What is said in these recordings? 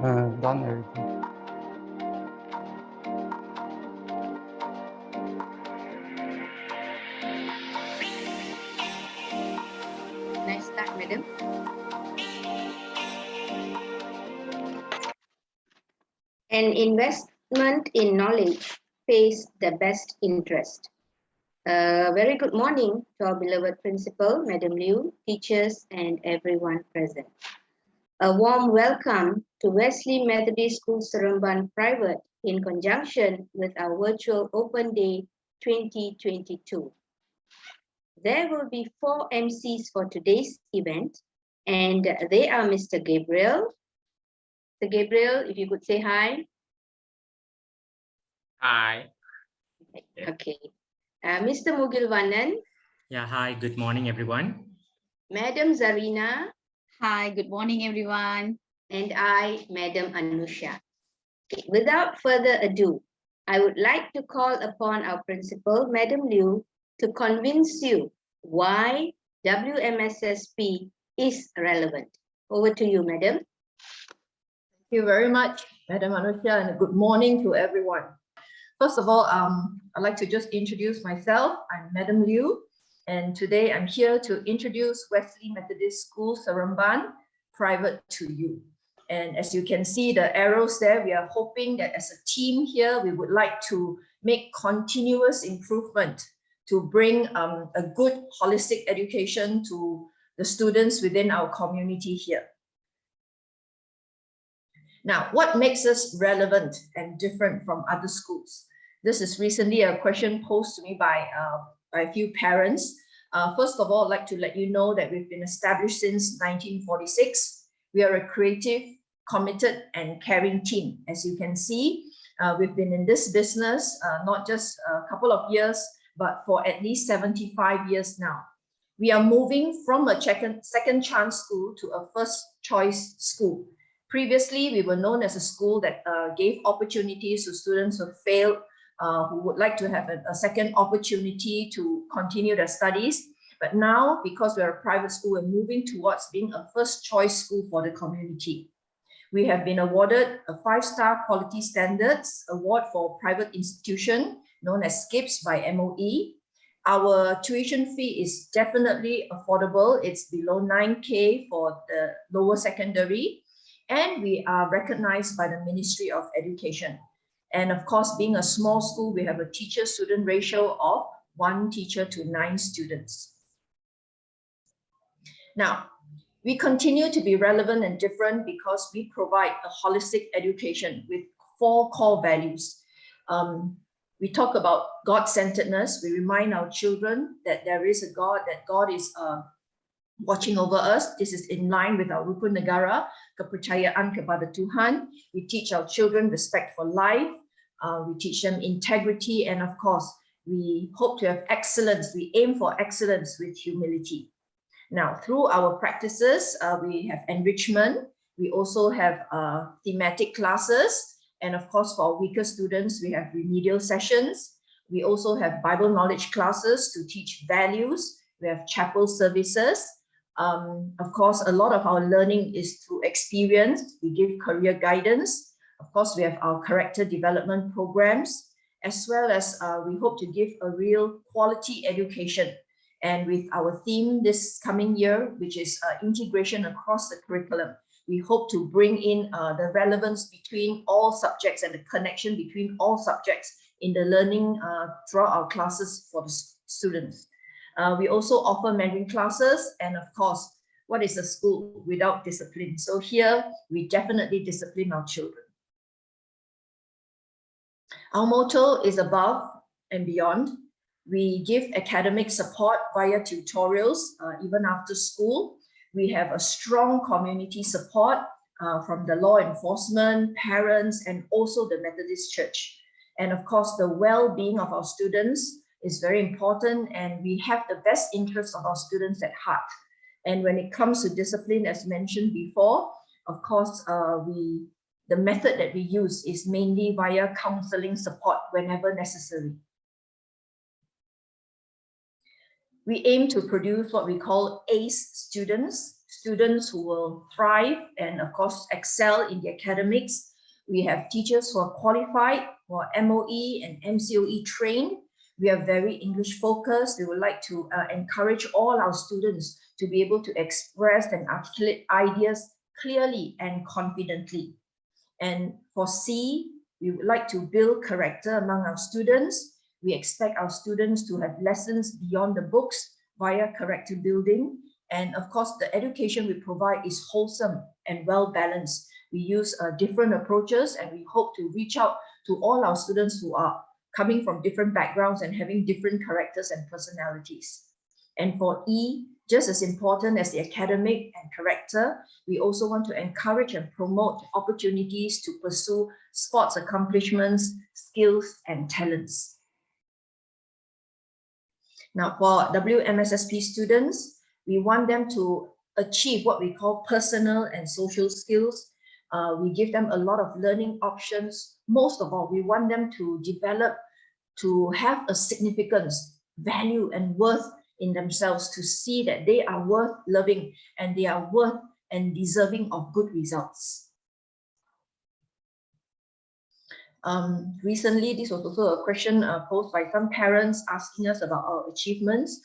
Done everything. Next start, madam. An investment in knowledge pays the best interest. Very good morning to our beloved principal, Madam Liu, teachers, and everyone present. A warm welcome to Wesley Methodist School Seremban Private in conjunction with our virtual Open Day 2022. There will be 4 MCs for today's event, and they are Mr. Gabriel. Mr. Gabriel, if you could say hi. Hi. Okay. Mr. Mugilwanan. Yeah, hi. Good morning, everyone. Madam Zarina. Hi, good morning, everyone. And I, Madam Anusha. Okay. Without further ado, I would like to call upon our principal, Madam Liu, to convince you why WMSSP is relevant. Over to you, Madam. Thank you very much, Madam Anusha, and good morning to everyone. First of all, I'd like to just introduce myself. I'm Madam Liu, and today I'm here to introduce Wesley Methodist School Seremban Private to you. And as you can see the arrows there, we are hoping that as a team here, we would like to make continuous improvement to bring a good holistic education to the students within our community here. Now, what makes us relevant and different from other schools? This is recently a question posed to me by a few parents. First of all, I'd like to let you know that we've been established since 1946. We are a creative, committed, and caring team. As you can see, we've been in this business not just a couple of years, but for at least 75 years now. We are moving from a second chance school to a first choice school. Previously, we were known as a school that gave opportunities to students who failed, who would like to have a second opportunity to continue their studies. But now, because we're a private school, we're moving towards being a first choice school for the community. We have been awarded a 5-star quality standards award for private institution known as SCIPS by MOE. Our tuition fee is definitely affordable. It's below 9K for the lower secondary. And we are recognized by the Ministry of Education. And of course, being a small school, we have a teacher-student ratio of 1 teacher to 9 students. Now, we continue to be relevant and different because we provide a holistic education with 4 core values. We talk about God-centeredness. We remind our children that there is a God, that God is watching over us. This is in line with our Rukun Negara, kepercayaan kepada Tuhan. We teach our children respect for life. We teach them integrity. And of course, we hope to have excellence. We aim for excellence with humility. Now, through our practices, we have enrichment. We also have thematic classes. And of course, for our weaker students, we have remedial sessions. We also have Bible knowledge classes to teach values. We have chapel services. Of course, a lot of our learning is through experience. We give career guidance. Of course, we have our character development programs, as well as we hope to give a real quality education. And with our theme this coming year, which is integration across the curriculum, we hope to bring in the relevance between all subjects and the connection between all subjects in the learning throughout our classes for the students. We also offer Mandarin classes, and of course, what is a school without discipline? So here, we definitely discipline our children. Our motto is above and beyond. We give academic support via tutorials, even after school. We have a strong community support from the law enforcement, parents, and also the Methodist Church. And of course, the well-being of our students is very important, and we have the best interests of our students at heart. And when it comes to discipline, as mentioned before, of course, the method that we use is mainly via counseling support whenever necessary. We aim to produce what we call ACE students, students who will thrive and of course excel in the academics. We have teachers who are qualified, who are MOE and MCOE trained. We are very English focused. We would like to encourage all our students to be able to express and articulate ideas clearly and confidently. And for C, we would like to build character among our students. We expect our students to have lessons beyond the books via character building. And of course, the education we provide is wholesome and well balanced. We use different approaches, and we hope to reach out to all our students who are coming from different backgrounds and having different characters and personalities. And for E, just as important as the academic and character, we also want to encourage and promote opportunities to pursue sports accomplishments, skills, and talents. Now, for WMSSP students, we want them to achieve what we call personal and social skills. We give them a lot of learning options. Most of all, we want them to develop, to have a significance, value, and worth in themselves, to see that they are worth loving and they are worth and deserving of good results. Recently, this was also a question posed by some parents asking us about our achievements.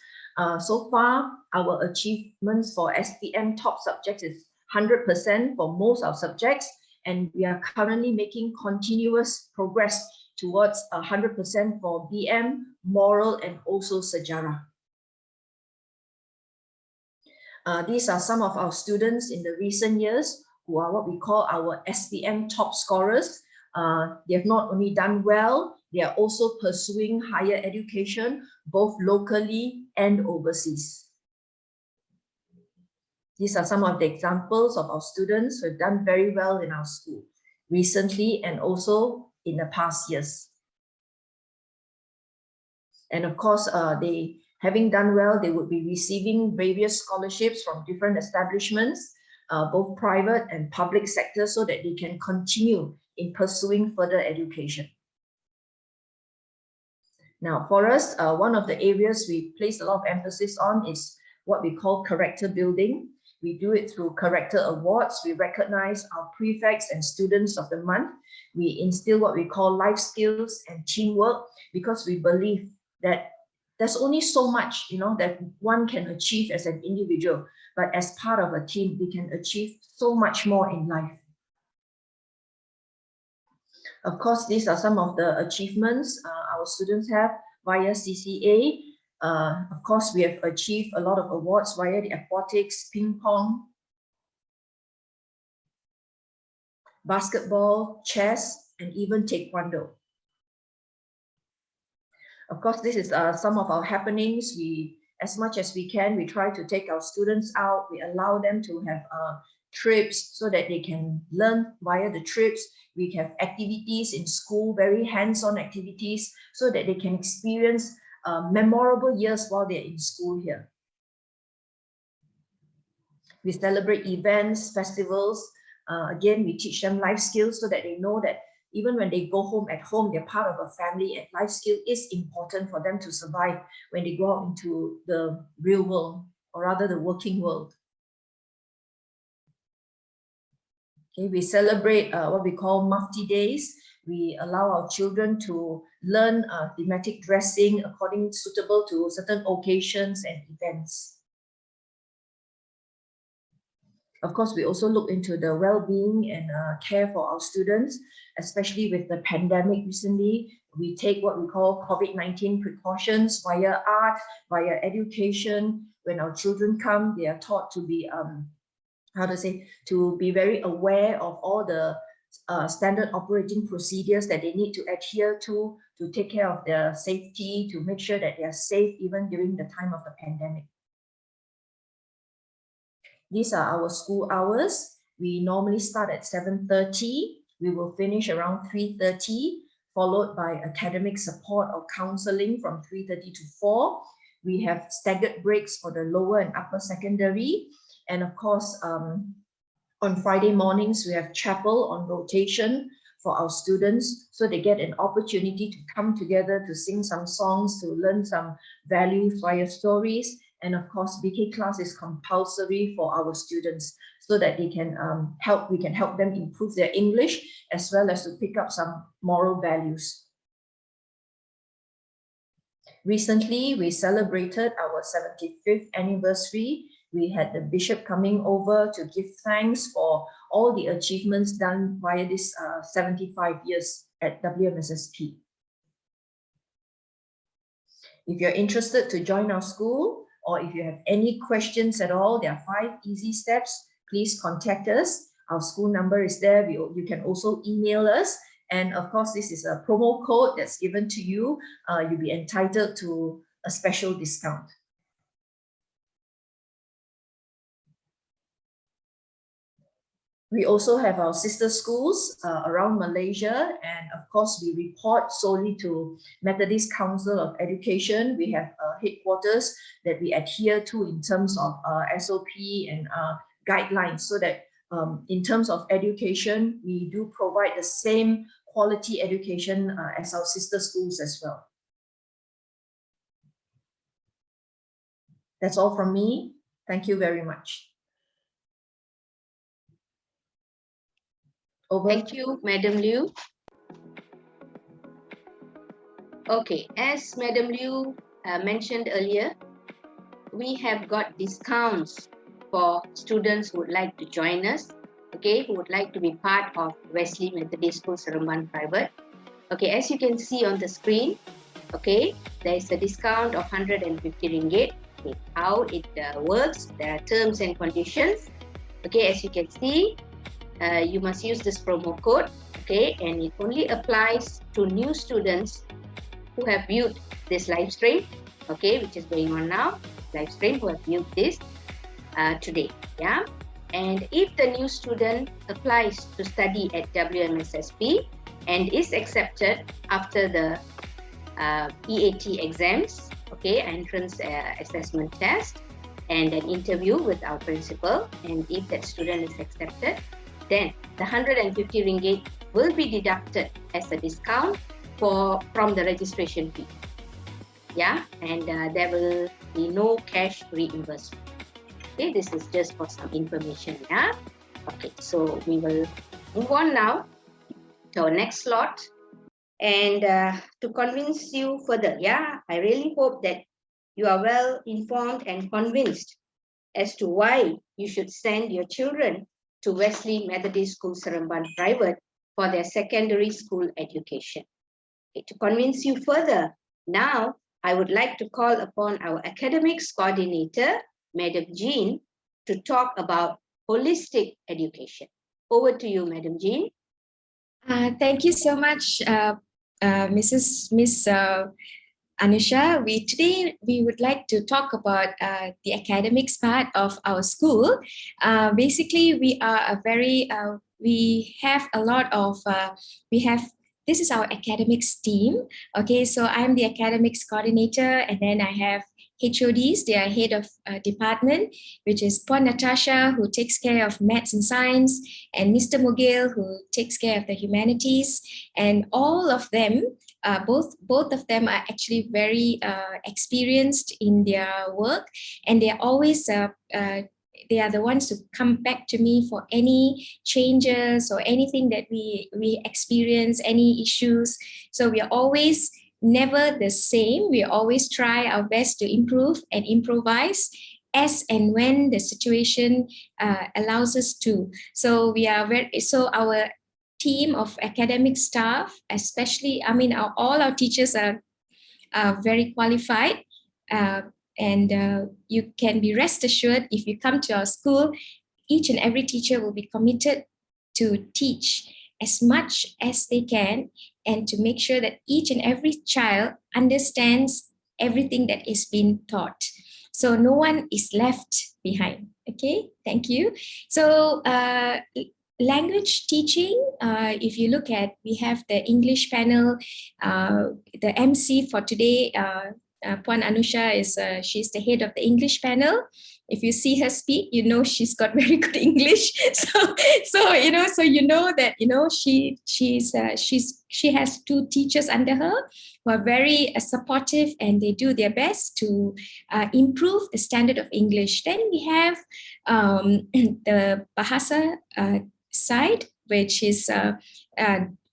So far, our achievements for SPM top subjects is 100% for most of our subjects, and we are currently making continuous progress towards 100% for BM, moral, and also sejarah. These are some of our students in the recent years who are what we call our SPM top scorers. They have not only done well, they are also pursuing higher education, both locally and overseas. These are some of the examples of our students who have done very well in our school recently and also in the past years. And of course, they having done well, they would be receiving various scholarships from different establishments, both private and public sectors, so that they can continue in pursuing further education. Now, for us, one of the areas we place a lot of emphasis on is what we call character building. We do it through character awards. We recognize our prefects and students of the month. We instill what we call life skills and teamwork, because we believe that there's only so much, that one can achieve as an individual, but as part of a team, we can achieve so much more in life. Of course, these are some of the achievements our students have via CCA. Of course, we have achieved a lot of awards via the aquatics, ping pong, basketball, chess, and even taekwondo. Of course, this is some of our happenings. We, as much as we can, we try to take our students out. We allow them to have trips so that they can learn via the trips. We have activities in school, very hands-on activities, so that they can experience memorable years while they're in school here. We celebrate events, festivals. Again, we teach them life skills so that they know that even when they go home, at home, they're part of a family, and life skill is important for them to survive when they go out into the real world, or rather the working world. Okay, we celebrate what we call Mufti Days. We allow our children to learn thematic dressing according suitable to certain occasions and events. Of course, we also look into the well-being and care for our students, especially with the pandemic recently. We take what we call COVID-19 precautions via art, via education. When our children come, they are taught to be, to be very aware of all the standard operating procedures that they need to adhere to take care of their safety, to make sure that they are safe even during the time of the pandemic. These are our school hours. We normally start at 7:30. We will finish around 3:30, followed by academic support or counseling from 3:30 to 4. We have staggered breaks for the lower and upper secondary. And of course, on Friday mornings, we have chapel on rotation for our students, so they get an opportunity to come together to sing some songs, to learn some values via stories, And of course, BK class is compulsory for our students so that they can we can help them improve their English as well as to pick up some moral values. Recently, we celebrated our 75th anniversary. We had the bishop coming over to give thanks for all the achievements done via this 75 years at WMSSP. If you're interested to join our school, or if you have any questions at all, there are 5 easy steps. Please contact us. Our school number is there. You can also email us. And of course, this is a promo code that's given to you. You'll be entitled to a special discount. We also have our sister schools around Malaysia. And of course, we report solely to Methodist Council of Education. We have headquarters that we adhere to in terms of SOP and guidelines, so that in terms of education, we do provide the same quality education as our sister schools as well. That's all from me. Thank you very much. Over. Thank you, Madam Liu. Okay, as Madam Liu mentioned earlier, we have got discounts for students who would like to join us, okay, who would like to be part of Wesley Methodist School Seremban Private. Okay, as you can see on the screen, okay, there is a discount of 150 ringgit. Okay, how it works, there are terms and conditions. Okay, as you can see, you must use this promo code, okay, and it only applies to new students who have viewed this live stream, okay, which is going on now, live stream, who have viewed this today, yeah. And if the new student applies to study at WMSSP and is accepted after the EAT exams, okay, entrance assessment test, and an interview with our principal, and if that student is accepted, then the 150 ringgit will be deducted as a discount from the registration fee. Yeah, and there will be no cash reimbursement. Okay, this is just for some information. Yeah. Okay, so we will move on now to our next slot. And to convince you further, yeah, I really hope that you are well informed and convinced as to why you should send your children to Wesley Methodist School Seremban Private for their secondary school education. Okay, to convince you further, now I would like to call upon our academics coordinator, Madam Jean, to talk about holistic education. Over to you, Madam Jean. Thank you so much, Miss Anusha. Today we would like to talk about the academics part of our school. Basically, we are this is our academics team. Okay, so I'm the academics coordinator, and then I have HODs, they are head of department, which is Puan Natasha, who takes care of maths and science, and Mr. Mugil, who takes care of the humanities. And all of them, both of them are actually very experienced in their work, and they're always they are the ones to come back to me for any changes or anything that we experience, any issues. So we are always never the same. We always try our best to improve and improvise as and when the situation allows us to. So our team of academic staff, especially, all our teachers are very qualified. And you can be rest assured, if you come to our school, each and every teacher will be committed to teach as much as they can and to make sure that each and every child understands everything that is being taught. So no one is left behind. Okay, thank you. So language teaching, if you look at, we have the English panel, the MC for today, Puan Anusha she's the head of the English panel. If you see her speak, you know she's got very good English. So you know that she has two teachers under her who are very supportive, and they do their best to improve the standard of English. Then we have the Bahasa side, which is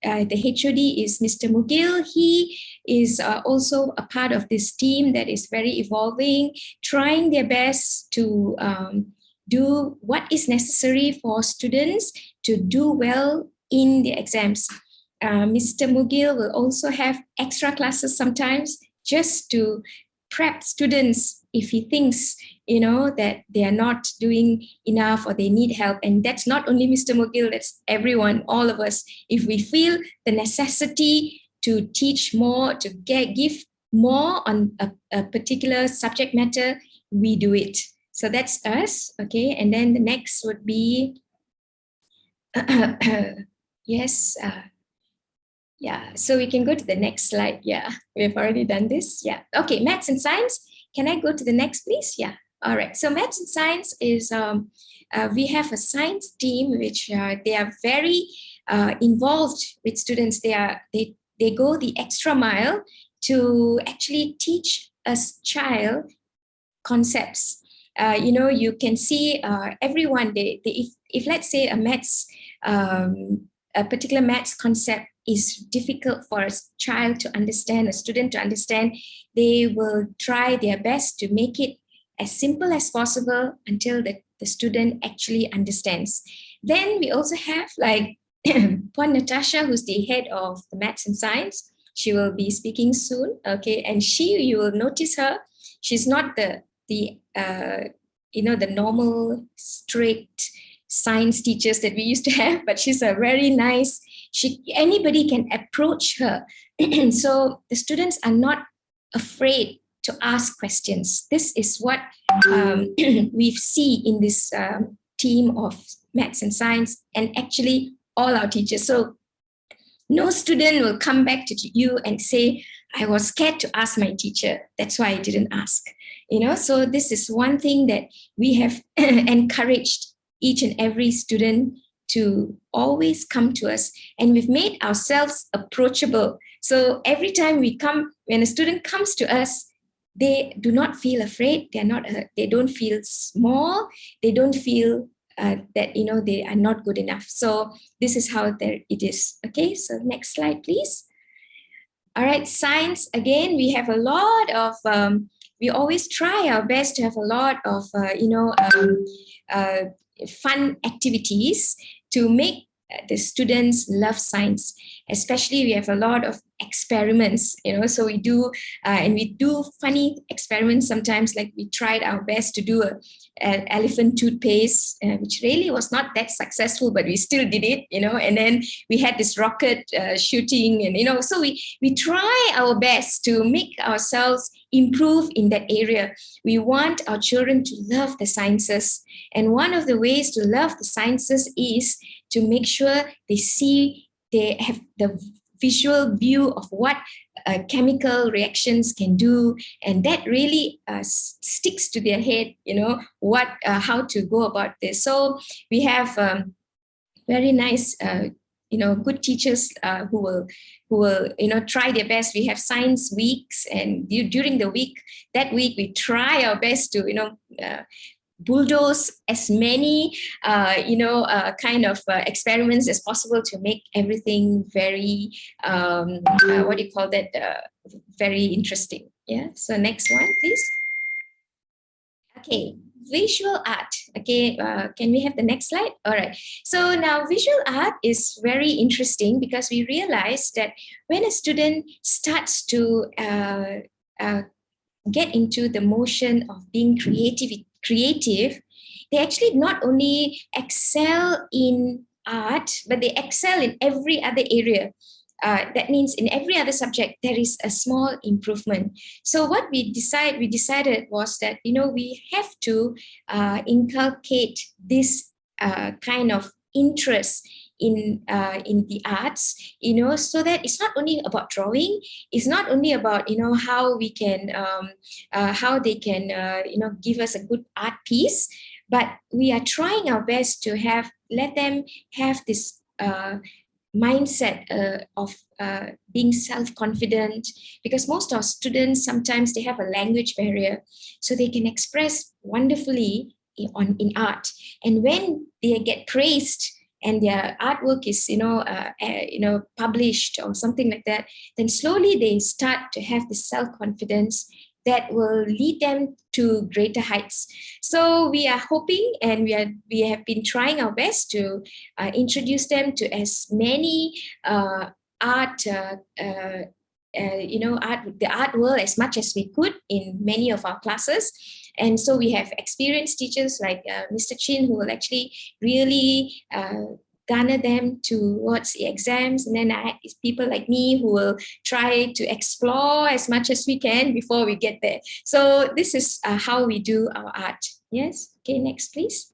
the HOD is Mr. Mugil. He is also a part of this team that is very evolving, trying their best to do what is necessary for students to do well in the exams. Mr. Mugil will also have extra classes sometimes just to prep students if he thinks that they are not doing enough or they need help. And that's not only Mr. Mugil, that's everyone, all of us. If we feel the necessity to teach more, to give more on a particular subject matter, we do it. So that's us. Okay, and then the next would be yes. Yeah, so we can go to the next slide. Yeah, we've already done this. Yeah. Okay, maths and science. Can I go to the next, please? Yeah. All right. So maths and science is, we have a science team, which they are very involved with students. They go the extra mile to actually teach a child concepts. You can see everyone, if let's say a particular maths concept is difficult for a child to understand, a student to understand, they will try their best to make it as simple as possible until the student actually understands. Then we also have like Puan Natasha, who's the head of the maths and science. She will be speaking soon, okay? And you will notice her. She's not the normal strict science teachers that we used to have, but she's a very nice. Anybody can approach her. So the students are not afraid to ask questions. This is what we see in this team of maths and science, and actually all our teachers. So no student will come back to you and say, I was scared to ask my teacher, that's why I didn't ask. So this is one thing that we have encouraged each and every student to always come to us, and we've made ourselves approachable. So every time when a student comes to us, they do not feel afraid. They don't feel small. They don't feel that they are not good enough. So this is how it is. Okay, so next slide, please. All right, science, again, we have a lot of, we always try our best to have a lot of, fun activities to make the students love science. Especially we have a lot of experiments, so we do, and we do funny experiments sometimes, like we tried our best to do an elephant toothpaste, which really was not that successful, but we still did it, and then we had this rocket shooting, and, so we try our best to make ourselves improve in that area. We want our children to love the sciences. And one of the ways to love the sciences is to make sure they have the visual view of what chemical reactions can do, and that really sticks to their head, how to go about this. So we have very nice good teachers who will try their best. We have science weeks, and during the week we try our best to bulldoze as many experiments as possible to make everything very very interesting. Yeah, so next one, please. Okay, visual art. Okay, can we have the next slide? All right, so now visual art is very interesting because we realize that when a student starts to get into the motion of being creative, they actually not only excel in art, but they excel in every other area. That means in every other subject, there is a small improvement. So what we decided was that, we have to inculcate this kind of interest in the arts, so that it's not only about drawing, it's not only about how we can how they can give us a good art piece, but we are trying our best to let them have this mindset of being self-confident, because most of students sometimes they have a language barrier, so they can express wonderfully in art, and when they get praised and their artwork is published or something like that, then slowly they start to have this self-confidence that will lead them to greater heights. So we are hoping, and we have been trying our best to introduce them to as many art the art world as much as we could in many of our classes. And so we have experienced teachers like Mr. Chin, who will actually really garner them towards the exams. And then I have people like me who will try to explore as much as we can before we get there. So this is how we do our art. Yes. Okay, next, please.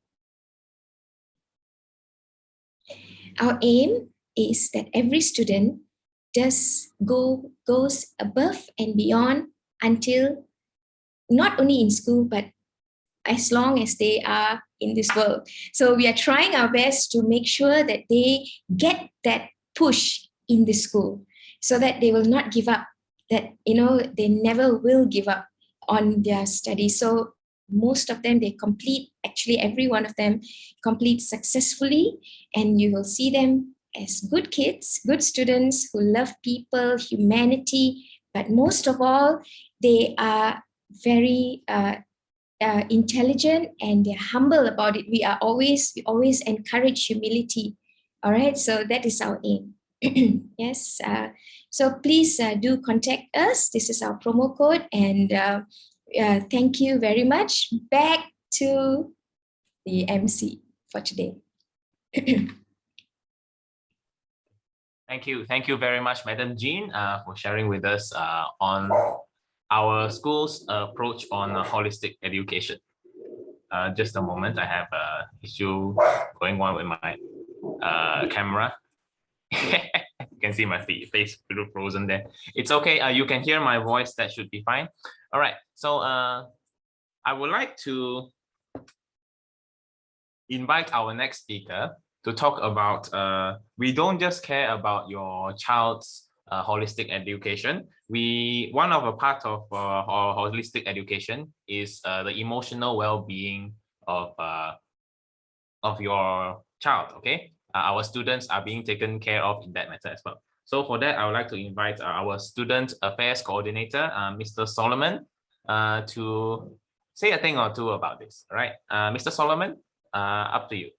Our aim is that every student goes above and beyond until not only in school, but as long as they are in this world. So we are trying our best to make sure that they get that push in the school, so that they will not give up, that they never will give up on their studies. So most of them, they complete, actually every one of them completes successfully, and you will see them as good kids, good students who love people, humanity, but most of all, they are very intelligent, and they're humble about it. We always encourage humility. All right, so that is our aim. Yes, so please do contact us. This is our promo code, and thank you very much. Back to the MC for today. Thank you very much, Madam Jean, for sharing with us on our school's approach on holistic education. Just a moment, I have an issue going on with my camera. You can see my face frozen there. It's okay. You can hear my voice. That should be fine. All right. So I would like to invite our next speaker to talk about we don't just care about your child's holistic education. One of a part of our holistic education is the emotional well-being of your child. Okay, our students are being taken care of in that matter as well. So for that, I would like to invite our student affairs coordinator, Mr. Solomon, to say a thing or two about this. All right, Mr. Solomon, up to you.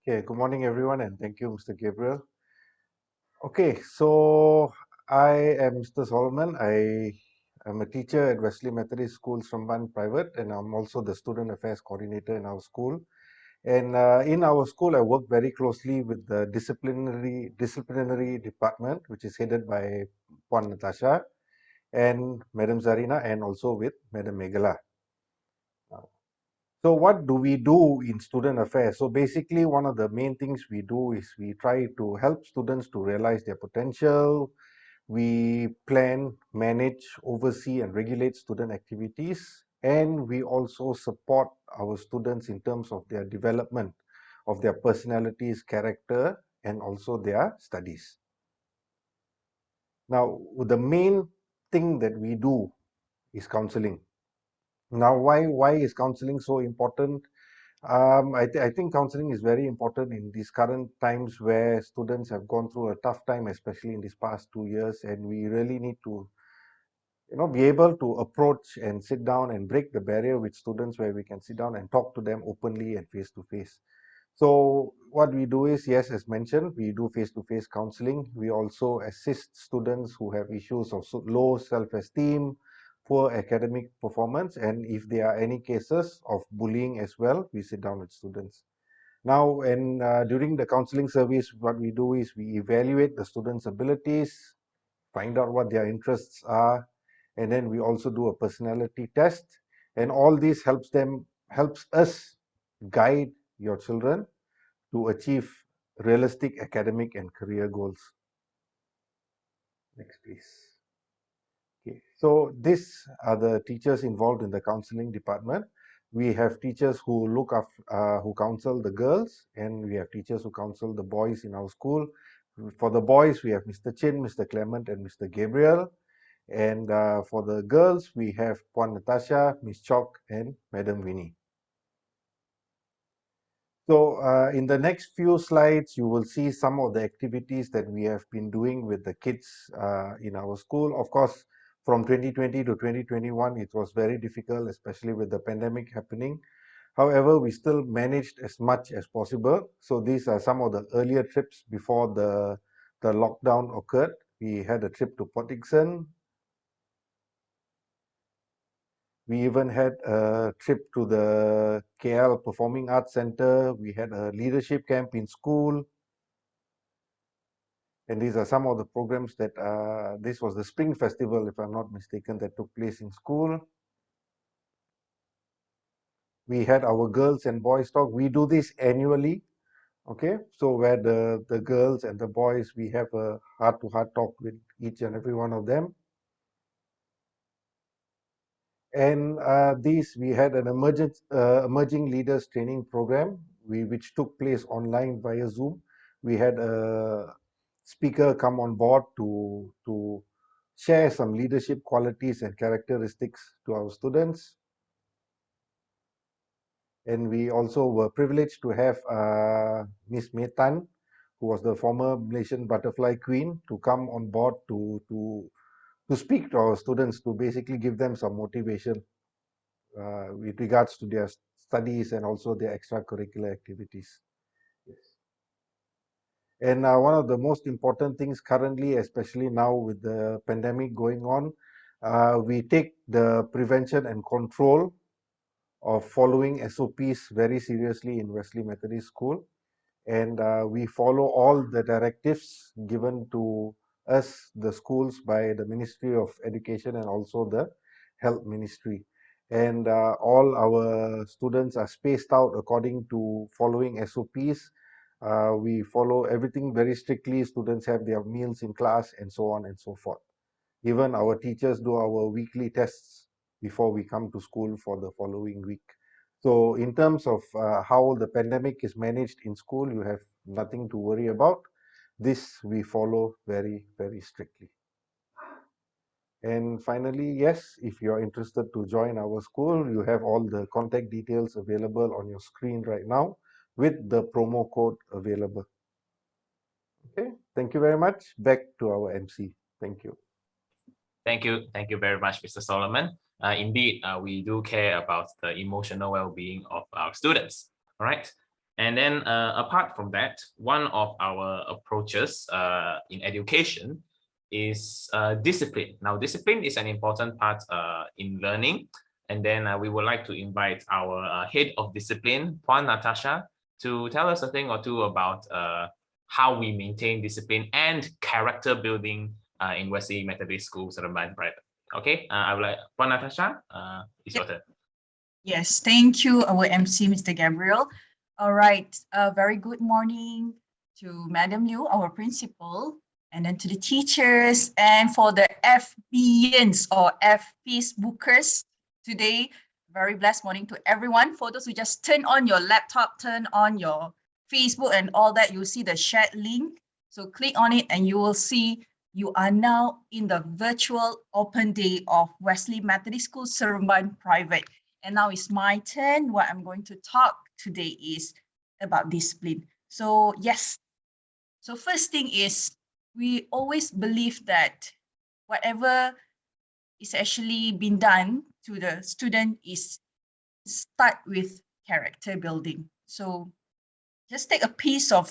Okay, good morning, everyone, and thank you, Mr. Gabriel. Okay, so I am Mr. Solomon. I am a teacher at Wesley Methodist School, Seremban Private, and I'm also the student affairs coordinator in our school. And in our school, I work very closely with the disciplinary department, which is headed by Puan Natasha and Madam Zarina, and also with Madam Meghala. So what do we do in student affairs? So basically, one of the main things we do is we try to help students to realize their potential. We plan, manage, oversee, and regulate student activities. And we also support our students in terms of their development of their personalities, character, and also their studies. Now, the main thing that we do is counseling. Now, why is counseling so important? I think counseling is very important in these current times where students have gone through a tough time, especially in these past 2 years, and we really need to, be able to approach and sit down and break the barrier with students where we can sit down and talk to them openly and face to face. So what we do is, yes, as mentioned, we do face-to-face counseling. We also assist students who have issues of low self-esteem, poor academic performance, and if there are any cases of bullying as well, we sit down with students. Now, and during the counseling service, what we do is we evaluate the students' abilities, find out what their interests are, and then we also do a personality test. And all this helps us guide your children to achieve realistic academic and career goals. Next, please. Okay, so these are the teachers involved in the counseling department. We have teachers who look after, who counsel the girls, and we have teachers who counsel the boys in our school. For the boys, we have Mr. Chin, Mr. Clement, and Mr. Gabriel. And for the girls, we have Puan Natasha, Miss Chok, and Madam Winnie. So in the next few slides, you will see some of the activities that we have been doing with the kids in our school. Of course, from 2020 to 2021, it was very difficult, especially with the pandemic happening. However, we still managed as much as possible. So these are some of the earlier trips before the lockdown occurred. We had a trip to Port Dickson. We even had a trip to the KL Performing Arts Center. We had a leadership camp in school. And these are some of the programs that, this was the Spring Festival, if I'm not mistaken, that took place in school. We had our girls and boys talk. We do this annually, okay? So where the girls and the boys, we have a heart-to-heart talk with each and every one of them. And we had an emerging leaders training program, which took place online via Zoom. We had a speaker come on board to share some leadership qualities and characteristics to our students. And we also were privileged to have Miss Metan, who was the former Malaysian Butterfly Queen, to come on board to speak to our students, to basically give them some motivation with regards to their studies and also their extracurricular activities. Yes. And one of the most important things currently, especially now with the pandemic going on, we take the prevention and control of following SOPs very seriously in Wesley Methodist School. And we follow all the directives given to us, the schools, by the Ministry of Education and also the Health Ministry. And all our students are spaced out according to following SOPs. We follow everything very strictly. Students have their meals in class and so on and so forth. Even our teachers do our weekly tests before we come to school for the following week. So in terms of how the pandemic is managed in school, you have nothing to worry about. This we follow very, very strictly. And finally, yes, if you're interested to join our school, you have all the contact details available on your screen right now with the promo code available. Okay, thank you very much. Back to our MC. Thank you. Thank you very much, Mr. Solomon. Indeed, we do care about the emotional well-being of our students. All right. And then apart from that, one of our approaches in education is discipline. Now, discipline is an important part in learning. And then we would like to invite our head of discipline, Puan Natasha, to tell us a thing or two about how we maintain discipline and character building in Wesley Methodist School, Seremban Private. Okay, I would like, Puan Natasha, it's your turn. Yes, thank you, our MC, Mr. Gabriel. All right, very good morning to Madam Liu, our principal, and then to the teachers, and for the FBians or Facebookers today. Very blessed morning to everyone. For those who just turn on your laptop, turn on your Facebook and all that, you'll see the shared link. So click on it and you will see you are now in the virtual open day of Wesley Methodist School, Seremban Private. And now it's my turn. What I'm going to talk today is about discipline. So yes, so first thing is we always believe that whatever is actually been done to the student is start with character building. So just take a piece of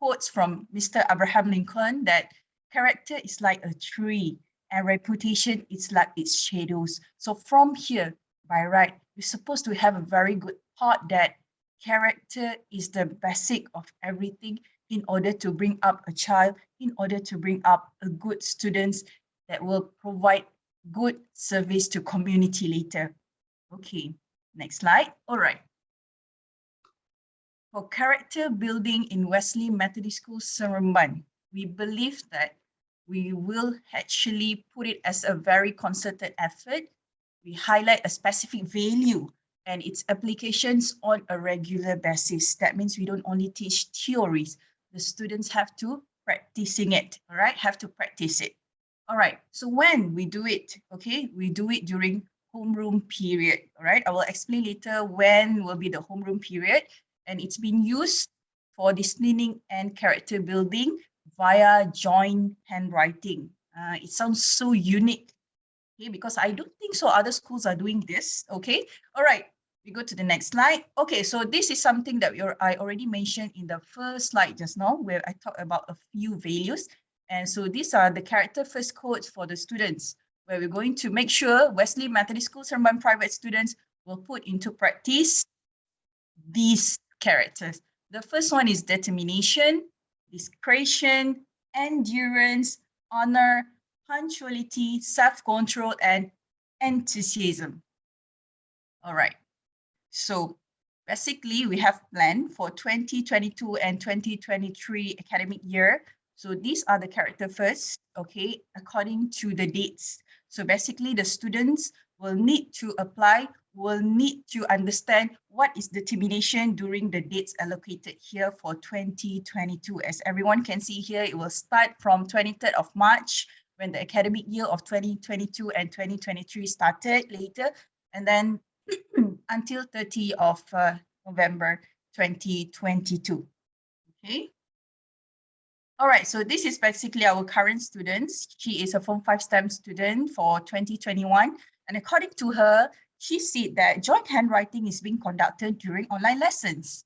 quotes from Mr. Abraham Lincoln that character is like a tree and reputation is like its shadows. So from here, by right, we're supposed to have a very good thought that character is the basic of everything in order to bring up a child, in order to bring up a good students that will provide good service to community later. Okay, next slide. All right. for character building in Wesley Methodist School, Seremban, we believe that we will actually put it as a very concerted effort. We highlight a specific value and its applications on a regular basis. That means we don't only teach theories. The students have to practicing it, all right? Have to practice it. All right, so when we do it, okay, we do it during homeroom period, all right? I will explain later when will be the homeroom period, and it's been used for disciplining and character building via joint handwriting. It sounds so unique, okay, because I don't think so other schools are doing this, okay? All right, we go to the next slide. Okay, so this is something that I already mentioned in the first slide just now, where I talked about a few values. And so these are the character first codes for the students, where we're going to make sure Wesley Methodist School Seremban private students will put into practice these characters. The first one is determination, discretion, endurance, honor, punctuality, self-control, and enthusiasm. All right. So basically, we have planned for 2022 and 2023 academic year. So these are the character first, okay, according to the dates. So basically, the students will need to apply, will need to understand what is determination during the dates allocated here for 2022. As everyone can see here, it will start from 23rd of March when the academic year of 2022 and 2023 started later, and then until 30th of November 2022. Okay. All right, so this is basically our current students. She is a Form 5 STEM student for 2021. And according to her, she said that joint handwriting is being conducted during online lessons.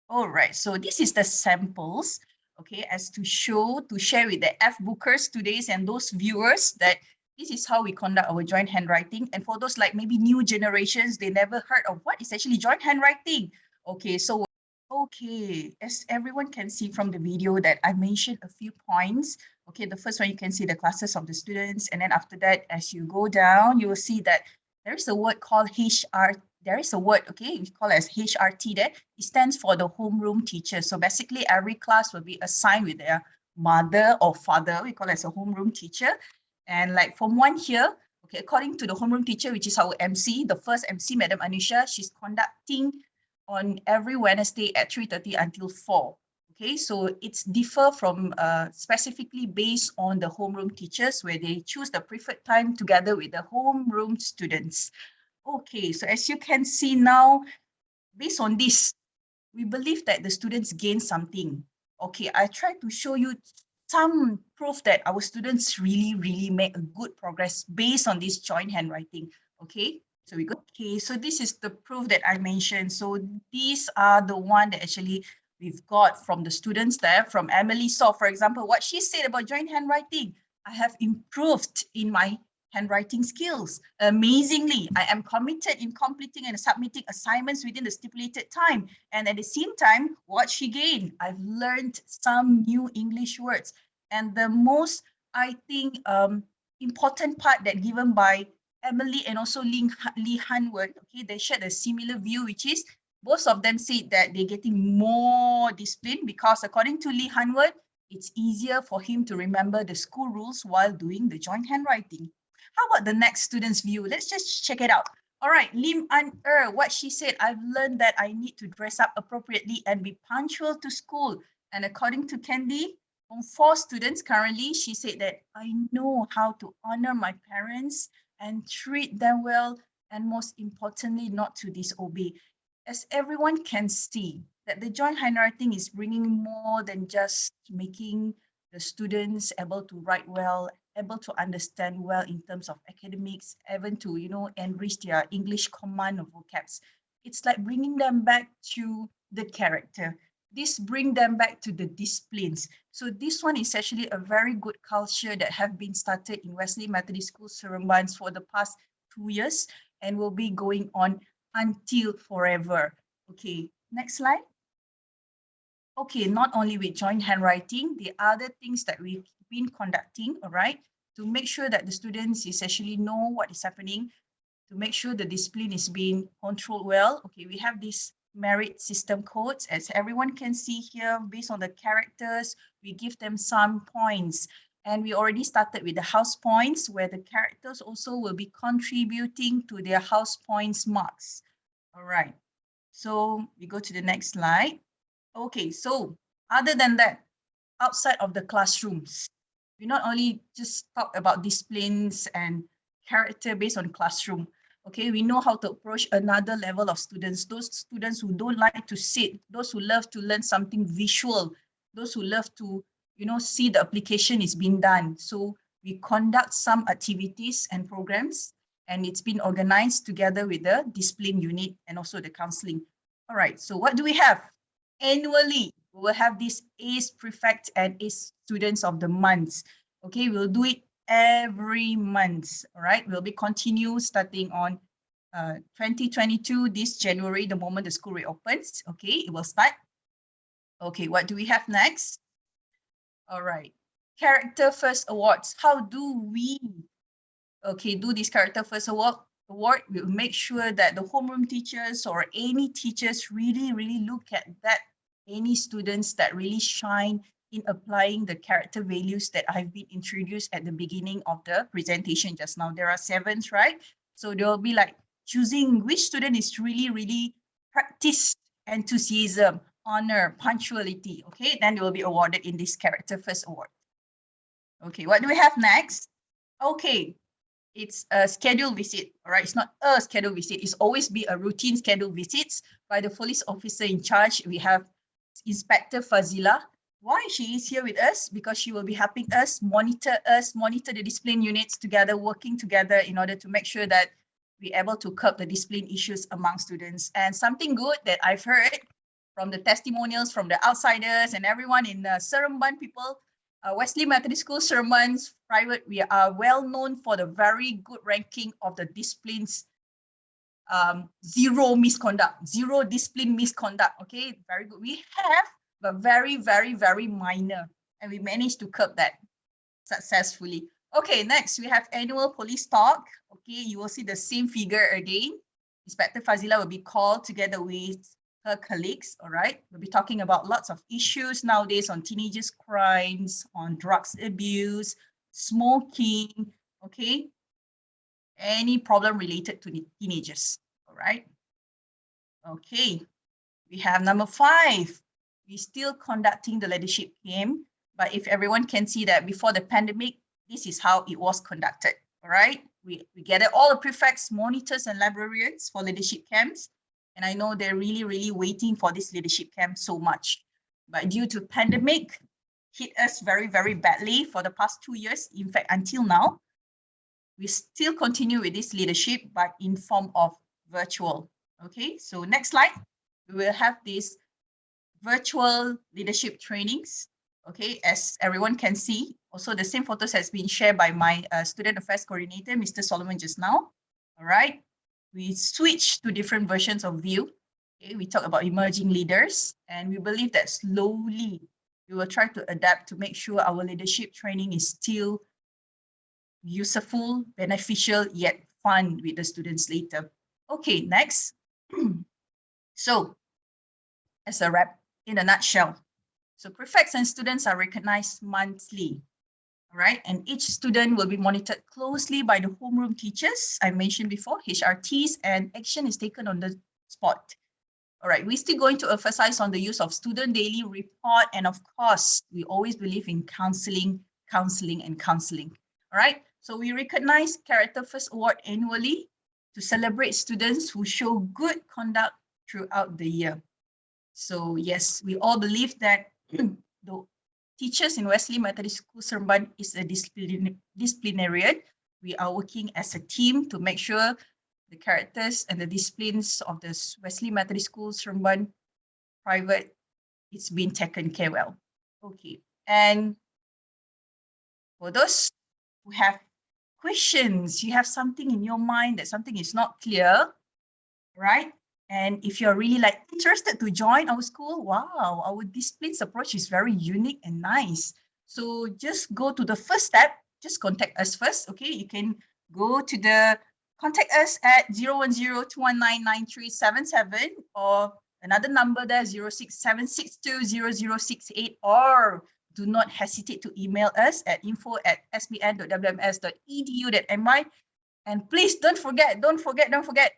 All right, so this is the samples, okay, as to share with the F-bookers today and those viewers that this is how we conduct our joint handwriting. And for those like maybe new generations, they never heard of what is actually joint handwriting. Okay, so okay, as everyone can see from the video that I mentioned a few points. Okay, the first one, you can see the classes of the students. And then after that, as you go down, you will see that there is a word called HR. There is a word, okay, we call it as HRT there. It stands for the homeroom teacher. So basically every class will be assigned with their mother or father. We call it as a homeroom teacher. And like Form 1 here, okay, according to the homeroom teacher, which is our MC, the first MC, Madam Anusha, she's conducting on every Wednesday at 3:30 until 4. Okay, so it's differ from specifically based on the homeroom teachers where they choose the preferred time together with the homeroom students. Okay, so as you can see now, based on this, we believe that the students gain something. Okay, I try to show you some proof that our students really make a good progress based on this joint handwriting. Okay, so we go. Okay, so this is the proof that I mentioned. So these are the one that actually we've got from the students there. From Emily saw, for example, what she said about joint handwriting. I have improved in my handwriting skills. Amazingly, I am committed in completing and submitting assignments within the stipulated time. And at the same time, what she gained, I've learned some new English words. And the most, I think, important part that given by Emily and also Lee Hanward, okay, they shared a similar view, which is both of them said that they're getting more discipline because according to Lee Hanward, it's easier for him to remember the school rules while doing the joint handwriting. How about the next student's view? Let's just check it out. All right, Lim An what she said, I've learned that I need to dress up appropriately and be punctual to school. And according to Candy, from 4 students currently, she said that I know how to honor my parents and treat them well, and most importantly, not to disobey. As everyone can see, that the joint handwriting is bringing more than just making the students able to write well, able to understand well in terms of academics, even to, enrich their English command of vocabs. It's like bringing them back to the character. This bring them back to the disciplines. So this one is actually a very good culture that have been started in Wesley Methodist School, Seremban for the past 2 years and will be going on until forever. Okay, next slide. Okay, not only with joint handwriting, the other things that we've been conducting, all right, to make sure that the students is actually know what is happening, to make sure the discipline is being controlled well. Okay, we have this merit system codes. As everyone can see here, based on the characters, we give them some points. And we already started with the house points, where the characters also will be contributing to their house points marks. All right, so we go to the next slide. Okay, so other than that, outside of the classrooms, we not only just talk about disciplines and character based on classroom. Okay, we know how to approach another level of students, those students who don't like to sit, those who love to learn something visual, those who love to, see the application is being done. So we conduct some activities and programs, and it's been organized together with the discipline unit and also the counseling. All right, so what do we have? Annually, we will have this ACE Prefect and ACE Students of the Month. Okay, we'll do it every month. All right, we'll be continue starting on 2022 this January, the moment the school reopens. Okay, it will start. Okay, what do we have next? All right, Character First Awards. How do we do this Character First Award? We'll make sure that the homeroom teachers or any teachers really look at that, any students that really shine in applying the character values that have been introduced at the beginning of the presentation just now. There are 7, right? So there will be like choosing which student is really practice enthusiasm, honor, punctuality. Okay, then they will be awarded in this Character First Award. Okay, what do we have next? Okay, it's a scheduled visit. All right, it's not a scheduled visit. It's always be a routine scheduled visits by the police officer in charge. We have Inspector Fazila. Why she is here with us? Because she will be helping us, monitor the discipline units together, working together in order to make sure that we're able to curb the discipline issues among students. And something good that I've heard from the testimonials from the outsiders and everyone in Seremban people, Wesley Methodist School Seremban's private, we are well known for the very good ranking of the disciplines, zero discipline misconduct. Okay, very good. We have, but very minor, and we managed to curb that successfully. Okay, next we have annual police talk. Okay, you will see the same figure again. Inspector Fazila will be called together with her colleagues. All right, we'll be talking about lots of issues nowadays on teenagers' crimes, on drugs abuse, smoking. Okay, any problem related to the teenagers. All right. Okay, we have number 5. We're still conducting the leadership camp, but if everyone can see that before the pandemic, this is how it was conducted. All right, we gathered all the prefects, monitors, and librarians for leadership camps. And I know they're really waiting for this leadership camp so much. But due to pandemic, hit us very badly for the past 2 years. In fact, until now, we still continue with this leadership, but in form of virtual. Okay, so next slide, we will have these virtual leadership trainings. Okay, as everyone can see, also the same photos has been shared by my student affairs coordinator, Mr. Solomon, just now. All right, we switch to different versions of view. Okay, we talk about emerging leaders, and we believe that slowly we will try to adapt to make sure our leadership training is still useful, beneficial, yet fun with the students later. Okay, next. So, as a wrap, in a nutshell, so prefects and students are recognized monthly, right? And each student will be monitored closely by the homeroom teachers, I mentioned before, HRTs, and action is taken on the spot. All right, we're still going to emphasize on the use of student daily report, and of course, we always believe in counseling. All right, so we recognize Character First Award annually to celebrate students who show good conduct throughout the year. So yes, we all believe that the teachers in Wesley Methodist School Seremban is a disciplinarian. We are working as a team to make sure the characters and the disciplines of the Wesley Methodist School Seremban private is being taken care well. Okay, and for those who have questions, you have something in your mind that something is not clear, right? And if you're really like interested to join our school, wow, our disciplines approach is very unique and nice. So just go to the first step, just contact us first, okay? You can go to the, contact us at 010-219-9377, or Another number there, 0676620068, or do not hesitate to email us at info@sbn.wms.edu.my. And please don't forget,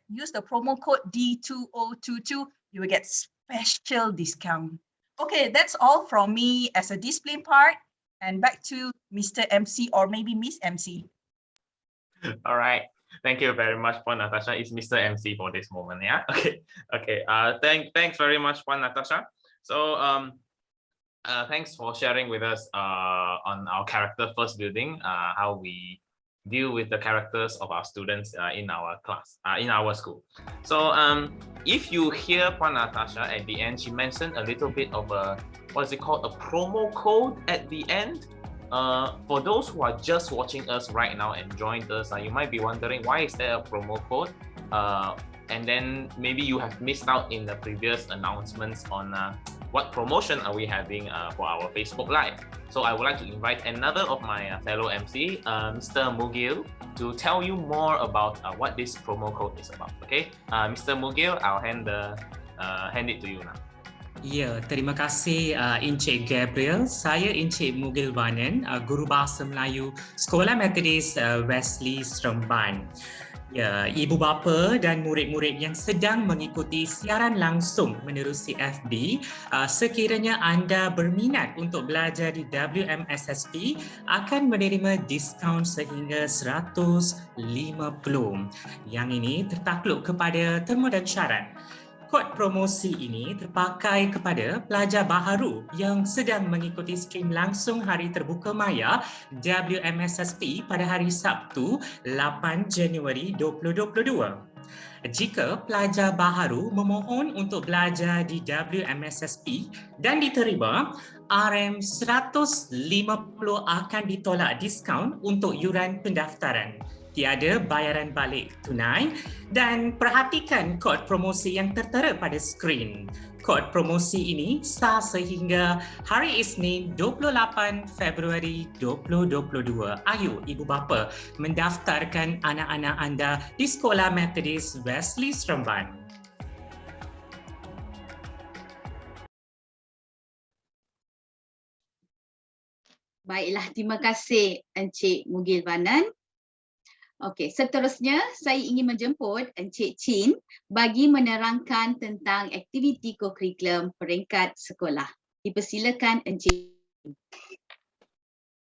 use the promo code D2022. You will get special discount. Okay, that's all from me as a discipline part. And back to Mr. MC or maybe Miss MC. All right. Thank you very much, Puan Natasha. It's Mr. MC for this moment. Yeah. Okay. Okay. Thanks very much, Puan Natasha. So thanks for sharing with us on our character first building, how we deal with the characters of our students in our class, in our school. So if you hear Puan Natasha at the end, she mentioned a little bit of a, what's it called, a promo code at the end. For those who are just watching us right now and joined us, you might be wondering, why is there a promo code? And then maybe you have missed out in the previous announcements on what promotion are we having for our Facebook Live. So I would like to invite another of my fellow MC, Mr. Mugil, to tell you more about what this promo code is about. Okay, Mr. Mugil, I'll hand it to you now. Ya, terima kasih Encik Gabriel. Saya Encik Mugil Wanan, Guru Bahasa Melayu Sekolah Methodist Wesley Seremban. Ya, ibu bapa dan murid-murid yang sedang mengikuti siaran langsung menerusi FB, sekiranya anda berminat untuk belajar di WMSSP, akan menerima diskaun sehingga 150. Yang ini tertakluk kepada terma dan syarat. Kod promosi ini terpakai kepada pelajar baharu yang sedang mengikuti stream langsung Hari Terbuka Maya WMSSP pada hari Sabtu 8 Januari 2022. Jika pelajar baharu memohon untuk belajar di WMSSP dan diterima, RM150 akan ditolak diskaun untuk yuran pendaftaran. Tiada bayaran balik tunai, dan perhatikan kod promosi yang tertera pada skrin. Kod promosi ini sah sehingga hari Isnin 28 Februari 2022. Ayo ibu bapa mendaftarkan anak-anak anda di Sekolah Methodist Wesley Seremban. Baiklah, terima kasih Encik Mugil Wanan. Okey, seterusnya saya ingin menjemput Encik Chin bagi menerangkan tentang aktiviti kokurikulum peringkat sekolah. Dipersilakan Encik.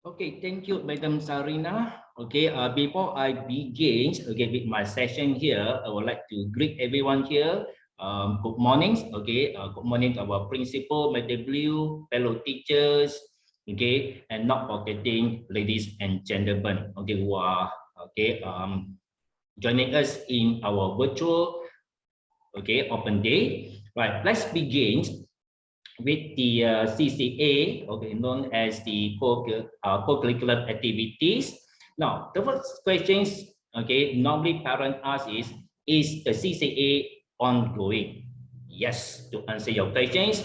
Okay, thank you, Madam Sarina. Okay, before I begin, with my session here, I would like to greet everyone here. Good morning. Okay, good morning to our principal, Madam Liu, fellow teachers. Okay, and not forgetting ladies and gentlemen. Okay, who are joining us in our virtual open day. Right, let's begin with the CCA, known as the co-curricular activities. Now, the first questions, normally parents ask is the CCA ongoing? Yes, to answer your questions,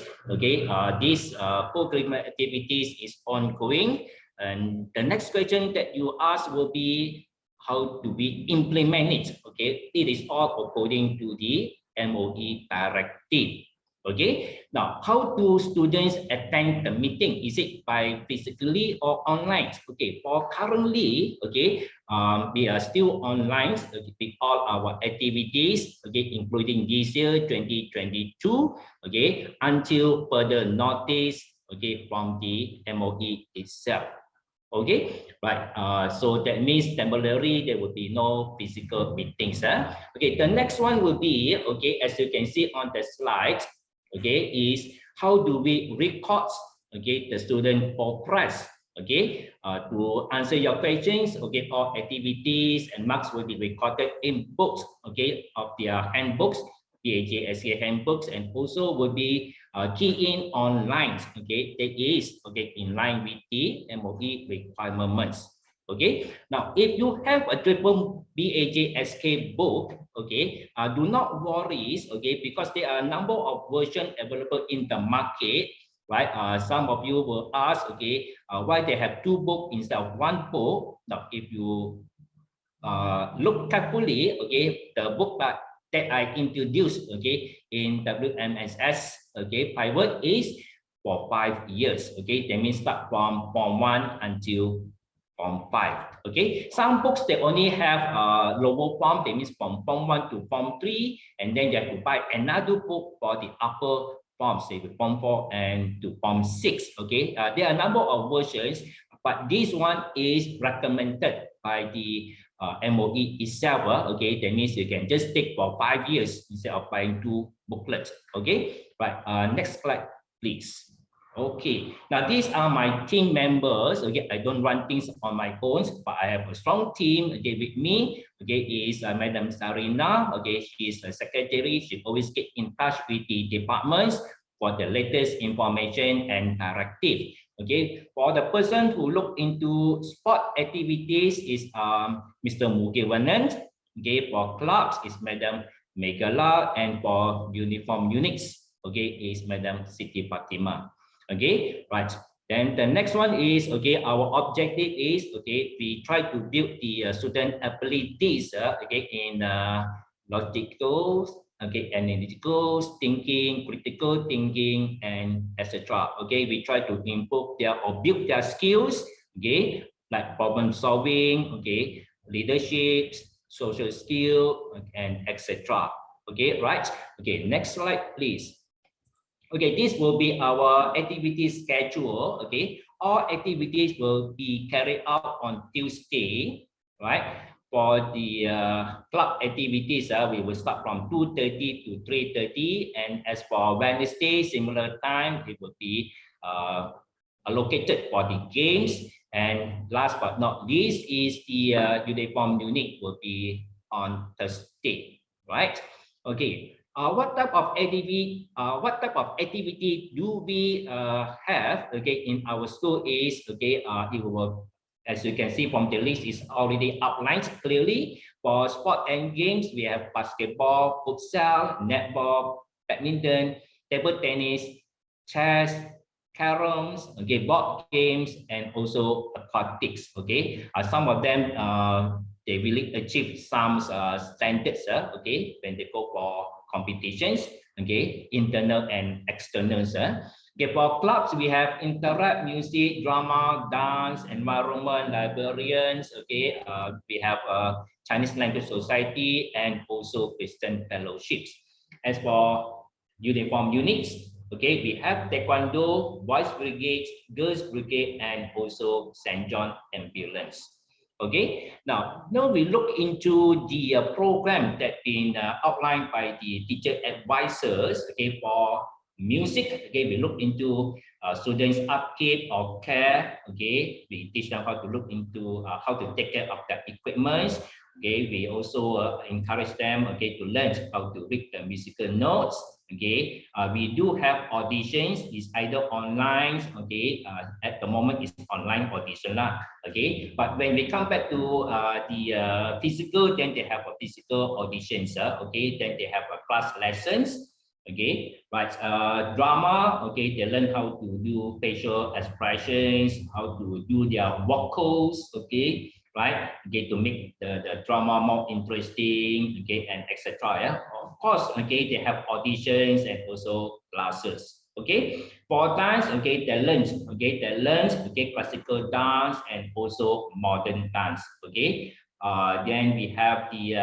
this co-curricular activities is ongoing. And the next question that you ask will be, how do we implement it? Okay, it is all according to the MOE directive. Okay, now how do students attend the meeting? Is it by physically or online? Okay, for currently, we are still online with all our activities, including this year 2022, until further notice, from the MOE itself. Okay, right. So that means temporarily there will be no physical meetings. Okay, the next one will be, as you can see on the slide, is how do we record, the student progress. To answer your questions, all activities and marks will be recorded in books, of their handbooks, PAJ-SK handbooks, and also will be key in online, that is in line with the MOE requirements. Now if you have a triple BAJ-SK book, do not worry, because there are a number of versions available in the market, right? Some of you will ask, why they have two books instead of one book. Now if you look carefully, the book by that I introduced, okay, in WMSS, okay, private is for 5 years, okay. That means start from Form 1 until Form 5, okay. Some books they only have lower form, that means from Form 1 to Form 3, and then you have to buy another book for the upper forms, say Form 4 and to Form 6, okay. There are a number of versions, but this one is recommended by the MOE itself, okay. That means you can just take for 5 years instead of buying 2 booklets, okay. Right, next slide, please. Okay, now these are my team members. Okay, I don't run things on my own, but I have a strong team. Okay, with me. Okay, is Madam Sarina. Okay, she's a secretary. She always get in touch with the departments for the latest information and directive. Okay, for the person who look into sport activities is Mr. Mugiwanan. Okay, for clubs is Madam Megala, and for uniform units, okay, is Madam Siti Fatima. Okay, right. Then the next one is, okay, our objective is, okay, we try to build the student abilities, okay, in logical, okay, analytical thinking, critical thinking, and etc. Okay, we try to improve their or build their skills, okay, like problem solving, okay, leadership, social skill, and etc. Okay, right. Okay, next slide, please. Okay, this will be our activity schedule. Okay, all activities will be carried out on Tuesday, right? For the club activities, we will start from 2:30 to 3:30, and as for Wednesday, similar time, it will be allocated for the games. And last but not least is the uniform unit will be on Thursday, right? Okay. What type of activity do we have, okay, in our school is, okay, it will, as you can see from the list, is already outlined clearly. For sport and games, we have basketball, futsal, netball, badminton, table tennis, chess, caroms, okay, board games, and also aquatics. Okay, some of them they really achieve some standards, okay, when they go for competitions, okay, internal and external. Okay, for clubs, we have interact, music, drama, dance, environment, librarians, okay, we have Chinese Language Society, and also Christian fellowships. As for uniform units, okay, we have Taekwondo, Boys Brigade, Girls Brigade, and also St. John Ambulance. Okay, now we look into the program that been outlined by the teacher advisors. Okay, for music, okay, we look into students' upkeep of care. Okay, we teach them how to look into how to take care of their equipment. Okay, we also encourage them, okay, to learn how to read the musical notes. Okay, we do have auditions. It's either online. Okay, at the moment it's online audition lah. Okay, but when we come back to the physical, then they have a physical auditions. Okay, then they have a class lessons. Okay, right. Drama. Okay, they learn how to do facial expressions, how to do their vocals. Okay. Right, okay, to make the drama more interesting, okay, and etc. Yeah, of course, okay, they have auditions and also classes. Okay, for dance, okay, they learn, okay, classical dance and also modern dance. Okay, then we have the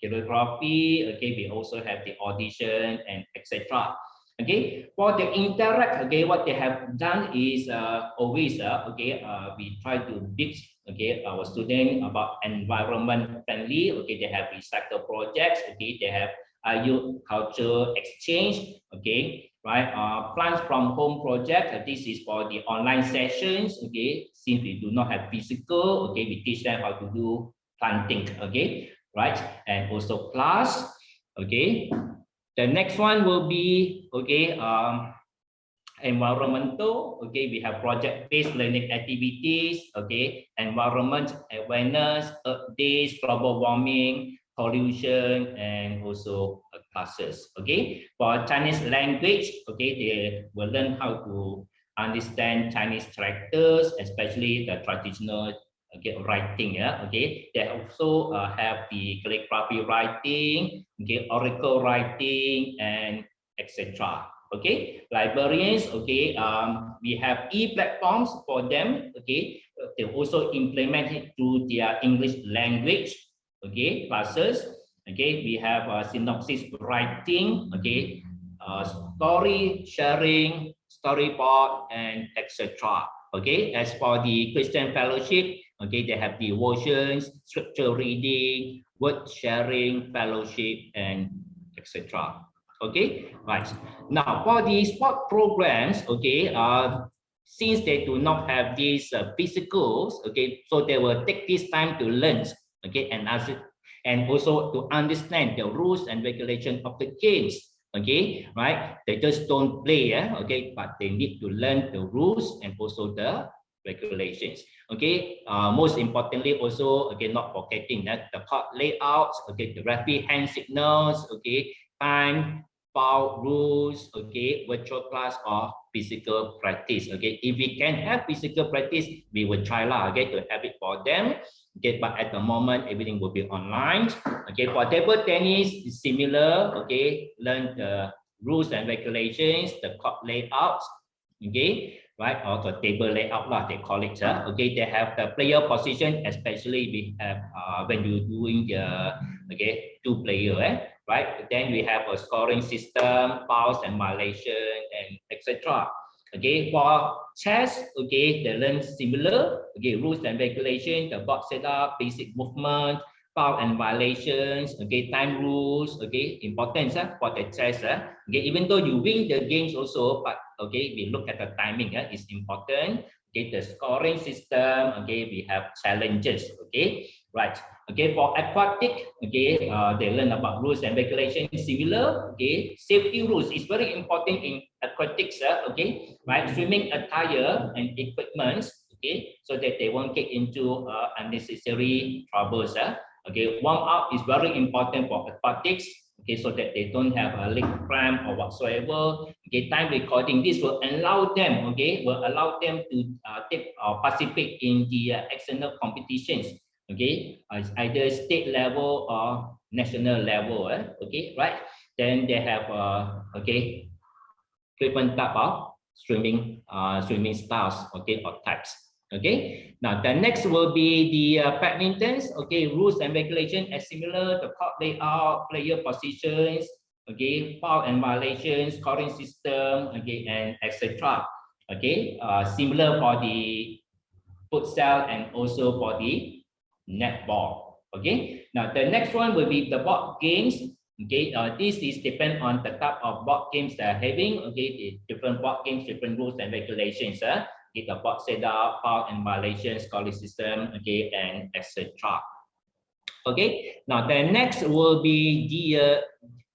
choreography. Okay, we also have the audition and etc. Okay, for the interact, okay, what they have done is always, okay, we try to teach, okay, our students about environment friendly. Okay, they have recycle projects. Okay, they have youth culture exchange. Okay, right, plants from home project. This is for the online sessions. Okay, since we do not have physical, okay, we teach them how to do planting. Okay, right, and also class. Okay. The next one will be, okay, environmental. Okay, we have project-based learning activities. Okay, environment awareness, Earth days, global warming, pollution, and also classes. Okay, for Chinese language, okay, they will learn how to understand Chinese characters, especially the traditional okay, writing, yeah, okay. They also have the calligraphy writing, okay, oracle writing, and etc. Okay, librarians, okay, we have e-platforms for them, okay. They also implement it through their English language, okay, classes. Okay, we have synopsis writing, okay, story sharing, storyboard, and etc. Okay, as for the Christian fellowship, okay, they have devotions, scripture reading, word sharing, fellowship, and etc. Okay, right. Now for the sport programs, okay, since they do not have these physicals, okay, so they will take this time to learn, okay, and also to understand the rules and regulation of the games. Okay, right? They just don't play, okay, but they need to learn the rules and also the regulations. Okay, most importantly, also, okay, not forgetting that the court layouts, okay, the referee hand signals, okay, time, foul rules, okay, virtual class or physical practice. Okay, if we can have physical practice, we will try lah, okay, to have it for them. Okay, but at the moment, everything will be online. Okay, for table tennis, it's similar. Okay, learn the rules and regulations, the court layouts. Okay, right, or the table layout lah, they call it. Okay, they have the player position, especially we have when you're doing the two player, right? Then we have a scoring system, fouls and violation, and etc. Okay, for chess, okay, they learn similar, okay, rules and regulation, the box setup, basic movement, foul and violations, okay, time rules, okay, importance for the chess. Okay, even though you win the games also, but okay, we look at the timing, is important. Okay, the scoring system, okay, we have challenges, okay, right. Okay, for aquatic, okay, they learn about rules and regulations similar. Okay, safety rules is very important in aquatics, okay, right, swimming attire and equipments, okay, so that they won't get into unnecessary troubles. Okay, warm up is very important for aquatics, okay, so that they don't have a leg cramp or whatsoever. Okay, time recording, this will allow them, okay, to take or participate in the external competitions. Okay, it's either state level or national level, okay, right? Then they have okay, different type of swimming styles, okay, or types. Okay, now the next will be the badmintons. Okay, rules and regulation as similar, the court layout, player positions, okay, foul and violations, scoring system, okay, and etc. Okay, similar for the futsal and also for the netball. Okay, now the next one will be the board games. Okay, this is depend on the type of board games they are having. Okay, different board games, different rules and regulations. Okay, the board setup, foul and violations, scoring system, okay, and etc. Okay, now the next will be the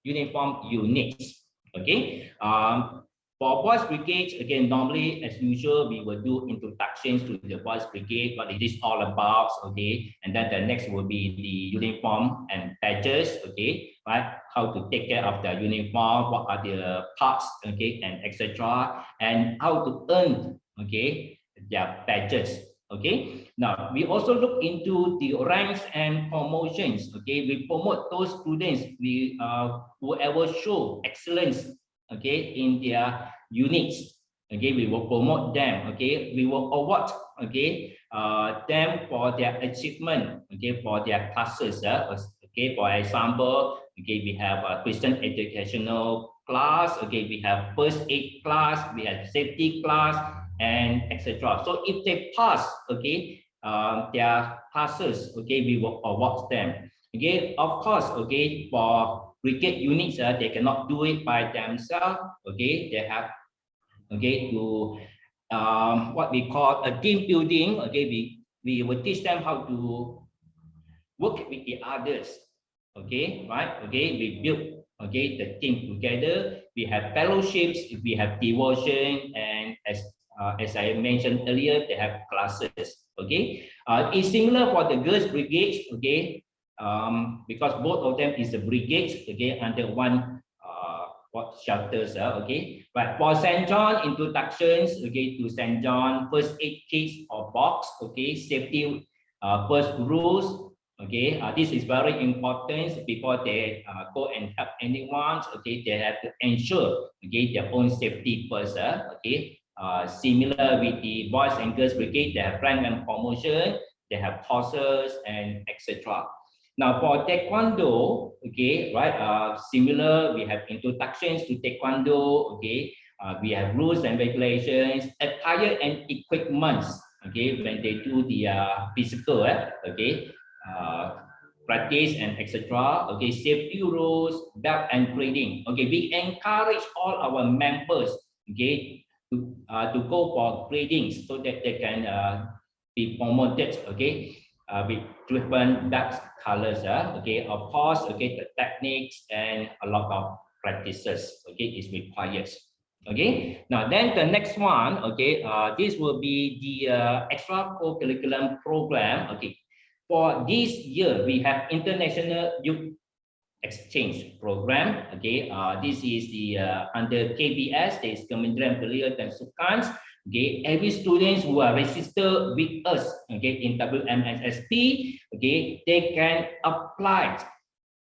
uniform units. Okay, for boys brigade, again, normally as usual, we will do introductions to the boys brigade, what it is all about. Okay, and then the next will be the uniform and badges. Okay, right, how to take care of the uniform, what are the parts, okay, and etc. and how to earn, okay, their badges. Okay, now we also look into the ranks and promotions. Okay, we promote those students whoever show excellence, okay, in their units. Okay, we will promote them. Okay, we will award, okay, them for their achievement, okay, for their classes. Okay, for example, okay, we have a Christian educational class. Okay, we have first aid class, we have safety class, and etc. So if they pass, okay, their classes, okay, we will award them. Okay, of course, okay, for brigade units, they cannot do it by themselves. Okay, they have, okay, to what we call a team building. Okay, we will teach them how to work with the others. Okay, right? Okay, we build, okay, the team together. We have fellowships, we have devotion, and as I mentioned earlier, they have classes. Okay, it's similar for the girls brigades. Okay, because both of them is a brigade. Okay, under one what shelters. Okay, but for St. John introductions. Okay, to St. John, first aid kits or box. Okay, safety First rules, okay, this is very important before they go and help anyone. Okay, they have to ensure, okay, their own safety first. Okay, similar with the Boys and Girls Brigade, they have rank and promotion, they have courses and etc. Now for Taekwondo, okay, right, similar, we have introductions to Taekwondo, okay, we have rules and regulations, attire and equipments, okay, when they do the physical, okay, practice and etc. Okay, safety rules, belt and grading. Okay, we encourage all our members, okay, to go for grading so that they can be promoted, okay, with different belt colors. Okay, of course, okay, the techniques and a lot of practices, okay, is required. Okay, now then the next one, okay, this will be the extracurriculum program. Okay, for this year we have international youth exchange program. Okay, this is the under KBS, there is Kementerian Belia dan Sukan. Okay, every students who are registered with us, okay, in WMSSP, okay, they can apply.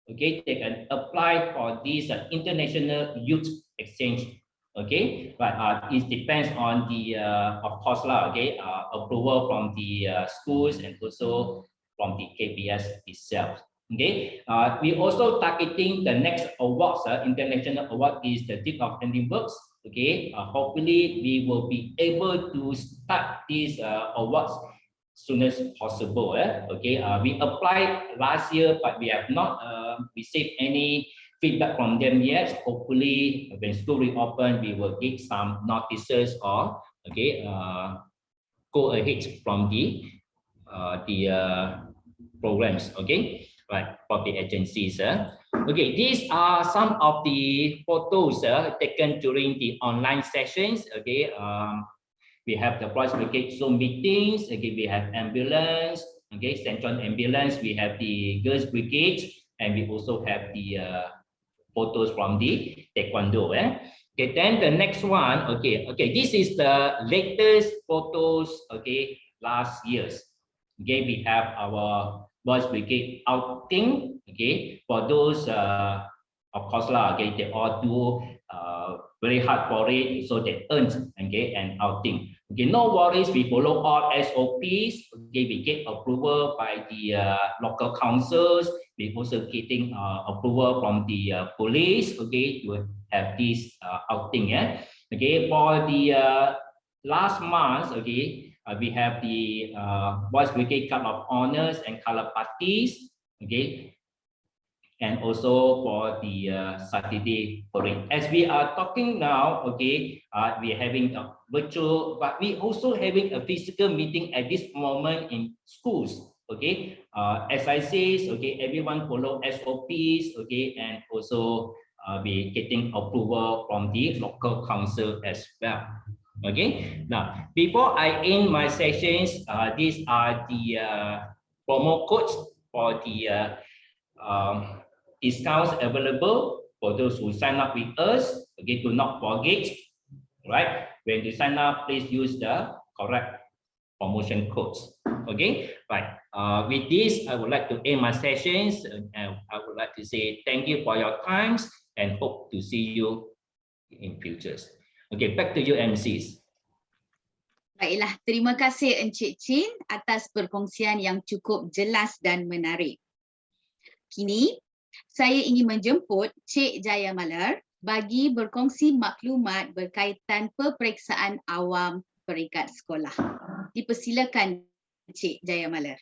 Okay, they can apply for this international youth exchange. Okay, but it depends on the of course lah, okay, approval from the schools and also from the KBS itself. Okay, we also targeting the next awards. International award is the Duke of Edinburgh. Okay, hopefully we will be able to start these awards soon as possible. Okay, we applied last year, but we have not received any feedback from them yet. Hopefully, when school reopen, we will get some notices or okay, go ahead from the programs. Okay, right, for the agencies. Okay, these are some of the photos taken during the online sessions. Okay, we have the Boys Brigade Zoom meetings. Okay, we have ambulance. Okay, Central Ambulance. We have the Girls Brigade, and we also have the photos from the Taekwondo. Okay, then the next one. Okay, this is the latest photos. Okay, last year's. Okay, we have our Boys Brigade outing. Okay, for those, of course lah. Okay, they all do very hard for it, so they earned, okay, an outing. Okay, no worries. We follow all SOPs. Okay, we get approval by the local councils. We also getting approval from the police. Okay, to have this outing. Okay, for the last month. Okay, we have the Boys Brigade Cup of Honors and color parties. Okay, and also for the Saturday parade. As we are talking now, okay, we are having a virtual, but we also having a physical meeting at this moment in schools. Okay, as I say, okay, everyone follow SOPs. Okay, and also we getting approval from the local council as well. Okay, now before I end my sessions, these are the promo codes for the discounts available for those who sign up with us. Okay, do not forget, right? When you sign up, please use the correct promotion codes. Okay, right. With this, I would like to end my sessions, and I would like to say thank you for your times and hope to see you in futures. Okay, back to you, MCs. Baiklah, terima kasih Encik Chin atas perkongsian yang cukup jelas dan menarik. Kini, saya ingin menjemput Cik Jaya Malar bagi berkongsi maklumat berkaitan peperiksaan awam peringkat sekolah. Dipersilakan Cik Jaya Malar.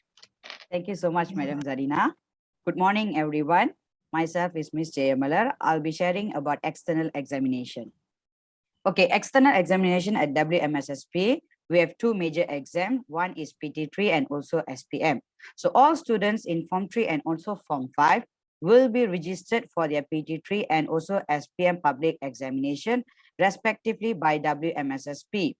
Thank you so much, Madam Zarina. Good morning, everyone. Myself is Miss Jaya Malar. I'll be sharing about external examination. Okay, external examination at WMSSP. We have two major exams. One is PT3 and also SPM. So all students in Form 3 and also Form 5 will be registered for their PT3 and also SPM public examination, respectively by WMSSP.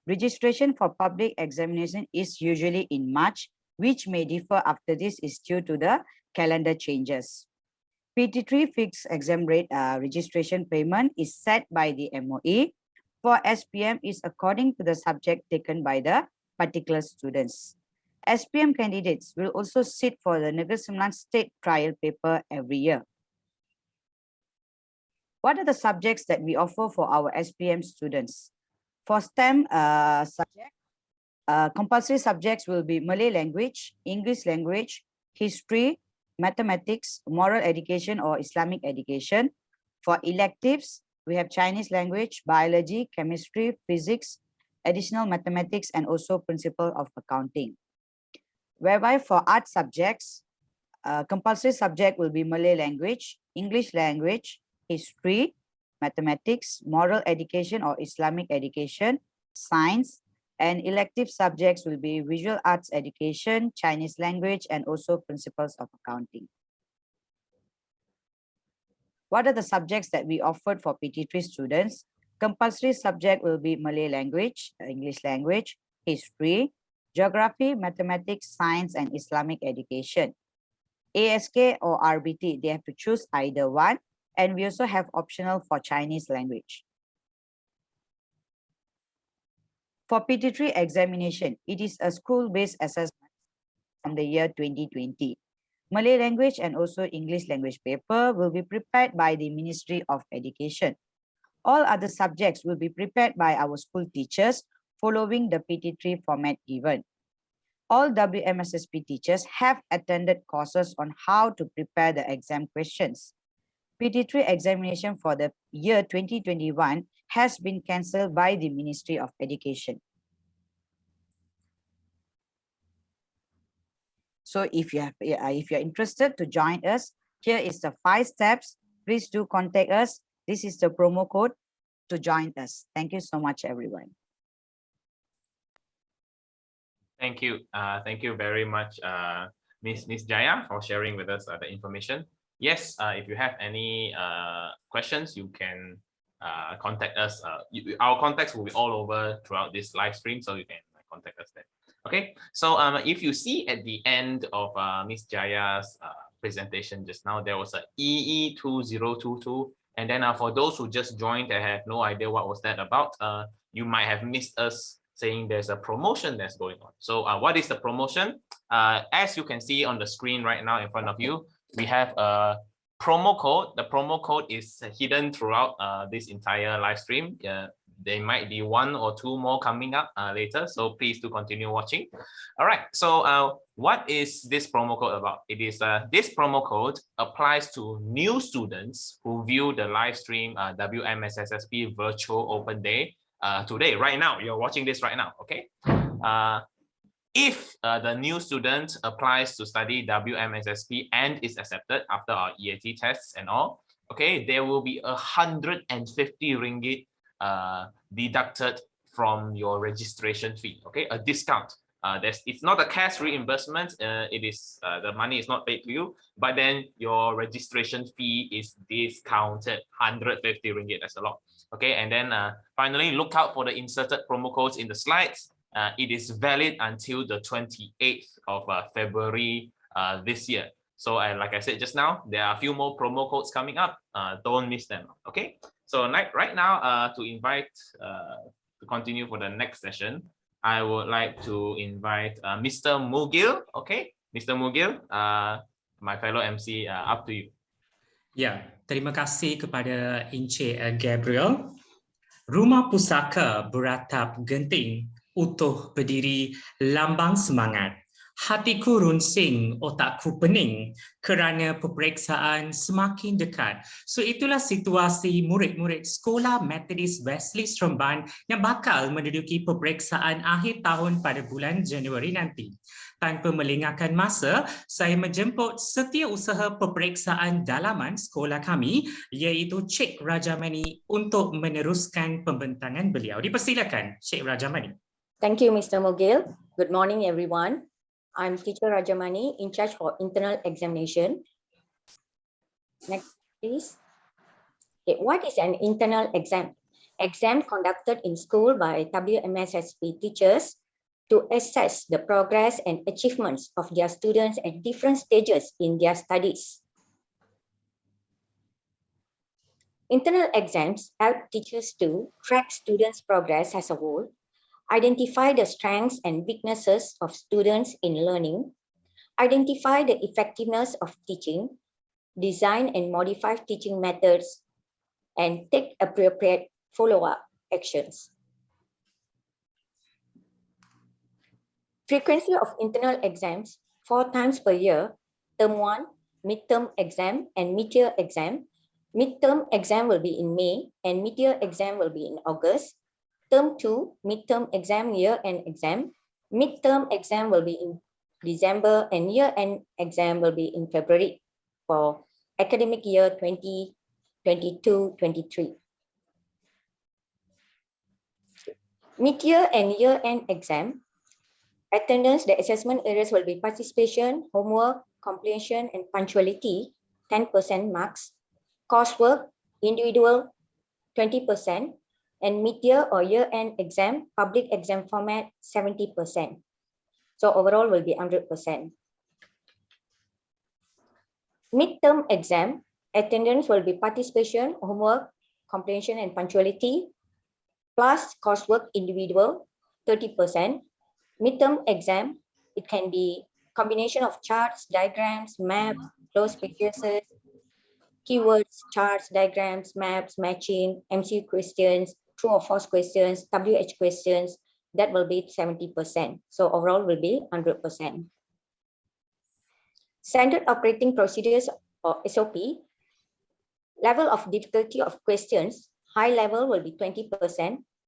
Registration for public examination is usually in March, which may differ after this is due to the calendar changes. PT3 fixed exam rate registration payment is set by the MOE. For SPM is according to the subject taken by the particular students. SPM candidates will also sit for the Negeri Sembilan state trial paper every year. What are the subjects that we offer for our SPM students? For STEM subject, compulsory subjects will be Malay language, English language, history, mathematics, moral education or Islamic education. For electives, we have Chinese language, biology, chemistry, physics, additional mathematics, and also principle of accounting. Whereby for art subjects, compulsory subject will be Malay language, English language, history, mathematics, moral education or Islamic education, science, and elective subjects will be visual arts education, Chinese language, and also principles of accounting. What are the subjects that we offered for PT3 students? Compulsory subject will be Malay language, English language, history, geography, mathematics, science, and Islamic education. ASK or RBT, they have to choose either one. And we also have optional for Chinese language. For PT3 examination, it is a school-based assessment from the year 2020. Malay language and also English language paper will be prepared by the Ministry of Education. All other subjects will be prepared by our school teachers following the PT3 format given. All WMSSP teachers have attended courses on how to prepare the exam questions. PT3 examination for the year 2021 has been cancelled by the Ministry of Education. So if you're interested to join us, here is the 5 steps. Please do contact us. This is the promo code to join us. Thank you so much, everyone. Thank you. Thank you very much, Miss Jaya, for sharing with us the information. Yes, if you have any questions, you can contact us. Our contacts will be all over throughout this live stream, so you can contact us there. Okay, so if you see at the end of Miss Jaya's presentation just now, there was a EE2022, and then for those who just joined and have no idea what was that about, you might have missed us saying there's a promotion that's going on. So what is the promotion? As you can see on the screen right now in front of you, we have a promo code. The promo code is hidden throughout this entire live stream. There might be 1 or 2 more coming up later, so please do continue watching. All right, so what is this promo code about? It is this promo code applies to new students who view the live stream WMSSP Virtual Open Day today, right now. You're watching this right now, okay? If the new student applies to study WMSSP and is accepted after our EAT tests and all, okay, there will be 150 ringgit deducted from your registration fee, okay, a discount. It's not a cash reimbursement, it is the money is not paid to you, but then your registration fee is discounted, 150 ringgit, that's a lot. Okay, and then finally, look out for the inserted promo codes in the slides. It is valid until the 28th of February this year. So like I said just now, there are a few more promo codes coming up. Don't miss them, okay? So right now, to invite, to continue for the next session, I would like to invite Mr. Mugil, okay? Mr. Mugil, my fellow MC, up to you. Ya, terima kasih kepada Encik Gabriel. Rumah pusaka beratap genting, utuh berdiri lambang semangat. Hatiku runsing, otakku pening kerana peperiksaan semakin dekat. So itulah situasi murid-murid Sekolah Methodist Wesley Seremban yang bakal menduduki peperiksaan akhir tahun pada bulan Januari nanti. Tanpa melengahkan masa, saya menjemput setiausaha peperiksaan dalaman sekolah kami, iaitu Cik Rajamani, untuk meneruskan pembentangan beliau. Dipersilakan, Cik Rajamani. Thank you, Mr. Mugil. Good morning, everyone. I'm Teacher Rajamani, in charge for internal examination. Next, please. Okay, what is an internal exam? Exam conducted in school by WMSSP teachers to assess the progress and achievements of their students at different stages in their studies. Internal exams help teachers to track students' progress as a whole, identify the strengths and weaknesses of students in learning, identify the effectiveness of teaching, design and modify teaching methods, and take appropriate follow-up actions. Frequency of internal exams 4 times per year, term 1, midterm exam and mid-year exam. Midterm exam will be in May and mid-year exam will be in August. Term 2, midterm exam, year-end exam. Midterm exam will be in December and year-end exam will be in February for academic year 2022-23. Mid-year and year-end exam. Attendance, the assessment areas will be participation, homework, completion, and punctuality, 10% marks. Coursework, individual, 20%. And mid-year or year-end exam, public exam format, 70%. So overall will be 100%. Midterm exam, attendance will be participation, homework, comprehension, and punctuality, plus coursework individual, 30%. Midterm exam, it can be combination of charts, diagrams, maps, closed pages, keywords, charts, diagrams, maps, matching, MCQ questions, true or false questions, WH questions, that will be 70%. So overall will be 100%. Standard operating procedures or SOP, level of difficulty of questions, high level will be 20%,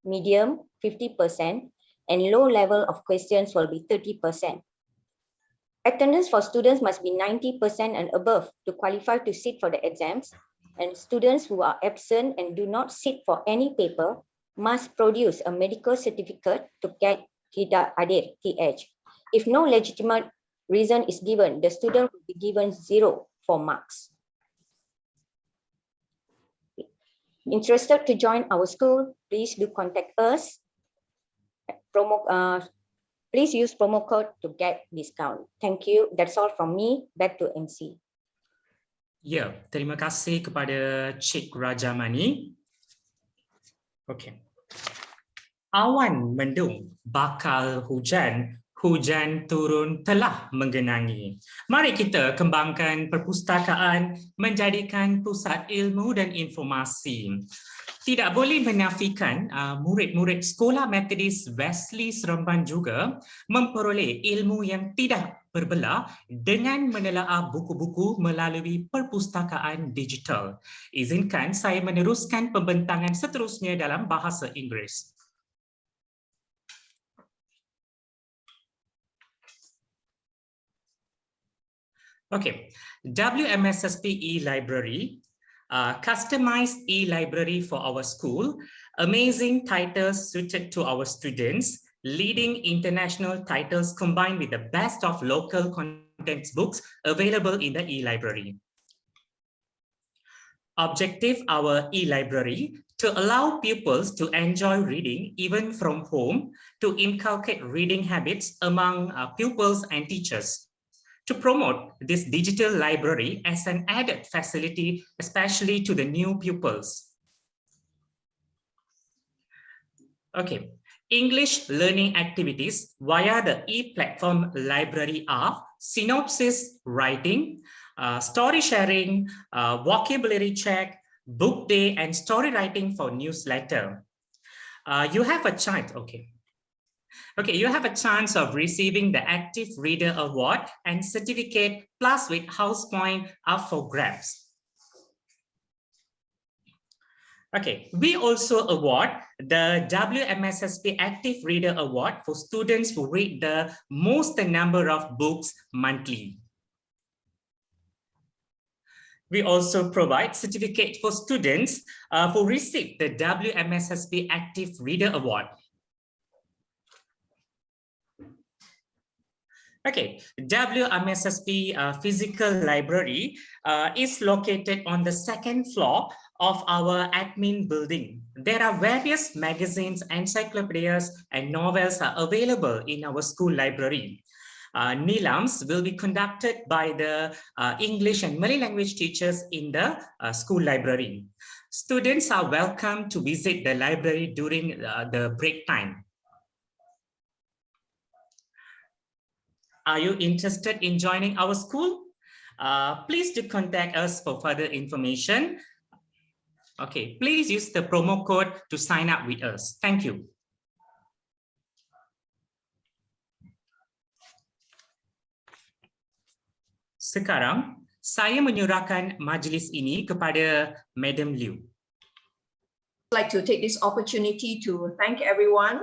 medium 50%, and low level of questions will be 30%. Attendance for students must be 90% and above to qualify to sit for the exams, and students who are absent and do not sit for any paper must produce a medical certificate to get Tidak Hadir, TH. If no legitimate reason is given, the student will be given 0 for marks. Interested to join our school, please do contact us. Please use promo code to get discount. Thank you. That's all from me. Back to MC. Ya, terima kasih kepada Cik Rajamani. Okey. Awan mendung, bakal hujan, hujan turun telah menggenangi. Mari kita kembangkan perpustakaan menjadikan pusat ilmu dan informasi. Tidak boleh menafikan murid-murid Sekolah Methodist Wesley Seremban juga memperoleh ilmu yang tidak berbelah dengan menelaah buku-buku melalui perpustakaan digital. Izinkan saya meneruskan pembentangan seterusnya dalam bahasa Inggeris. Okay, WMSSP e-library, customized e-library for our school, amazing titles suited to our students, leading international titles combined with the best of local contents books available in the e-library. Objective, our e-library, to allow pupils to enjoy reading even from home, to inculcate reading habits among pupils and teachers. To promote this digital library as an added facility, especially to the new pupils. Okay, English learning activities via the e-platform library are synopsis writing, story sharing, vocabulary check, book day, and story writing for newsletter. You have a chance, Okay, you have a chance of receiving the Active Reader Award and certificate plus with house point up for grabs. Okay, we also award the WMSSP Active Reader Award for students who read the most number of books monthly. We also provide certificate for students who receive the WMSSP Active Reader Award. Okay, WMSSP physical library is located on the second floor of our admin building. There are various magazines, encyclopedias, and novels are available in our school library. Nilams will be conducted by the English and Malay language teachers in the school library. Students are welcome to visit the library during the break time. Are you interested in joining our school? Please do contact us for further information. Okay, please use the promo code to sign up with us. Thank you. Sekarang, saya menyerahkan majlis ini kepada Madam Liu. I'd like to take this opportunity to thank everyone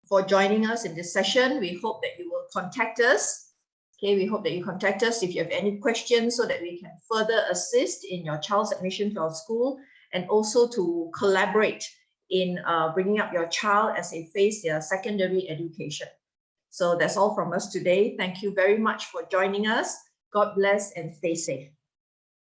for joining us in this session. We hope that you will contact us. Okay, we hope that you contact us if you have any questions so that we can further assist in your child's admission to our school and also to collaborate in bringing up your child as they face their secondary education. So that's all from us today. Thank you very much for joining us. God bless and stay safe.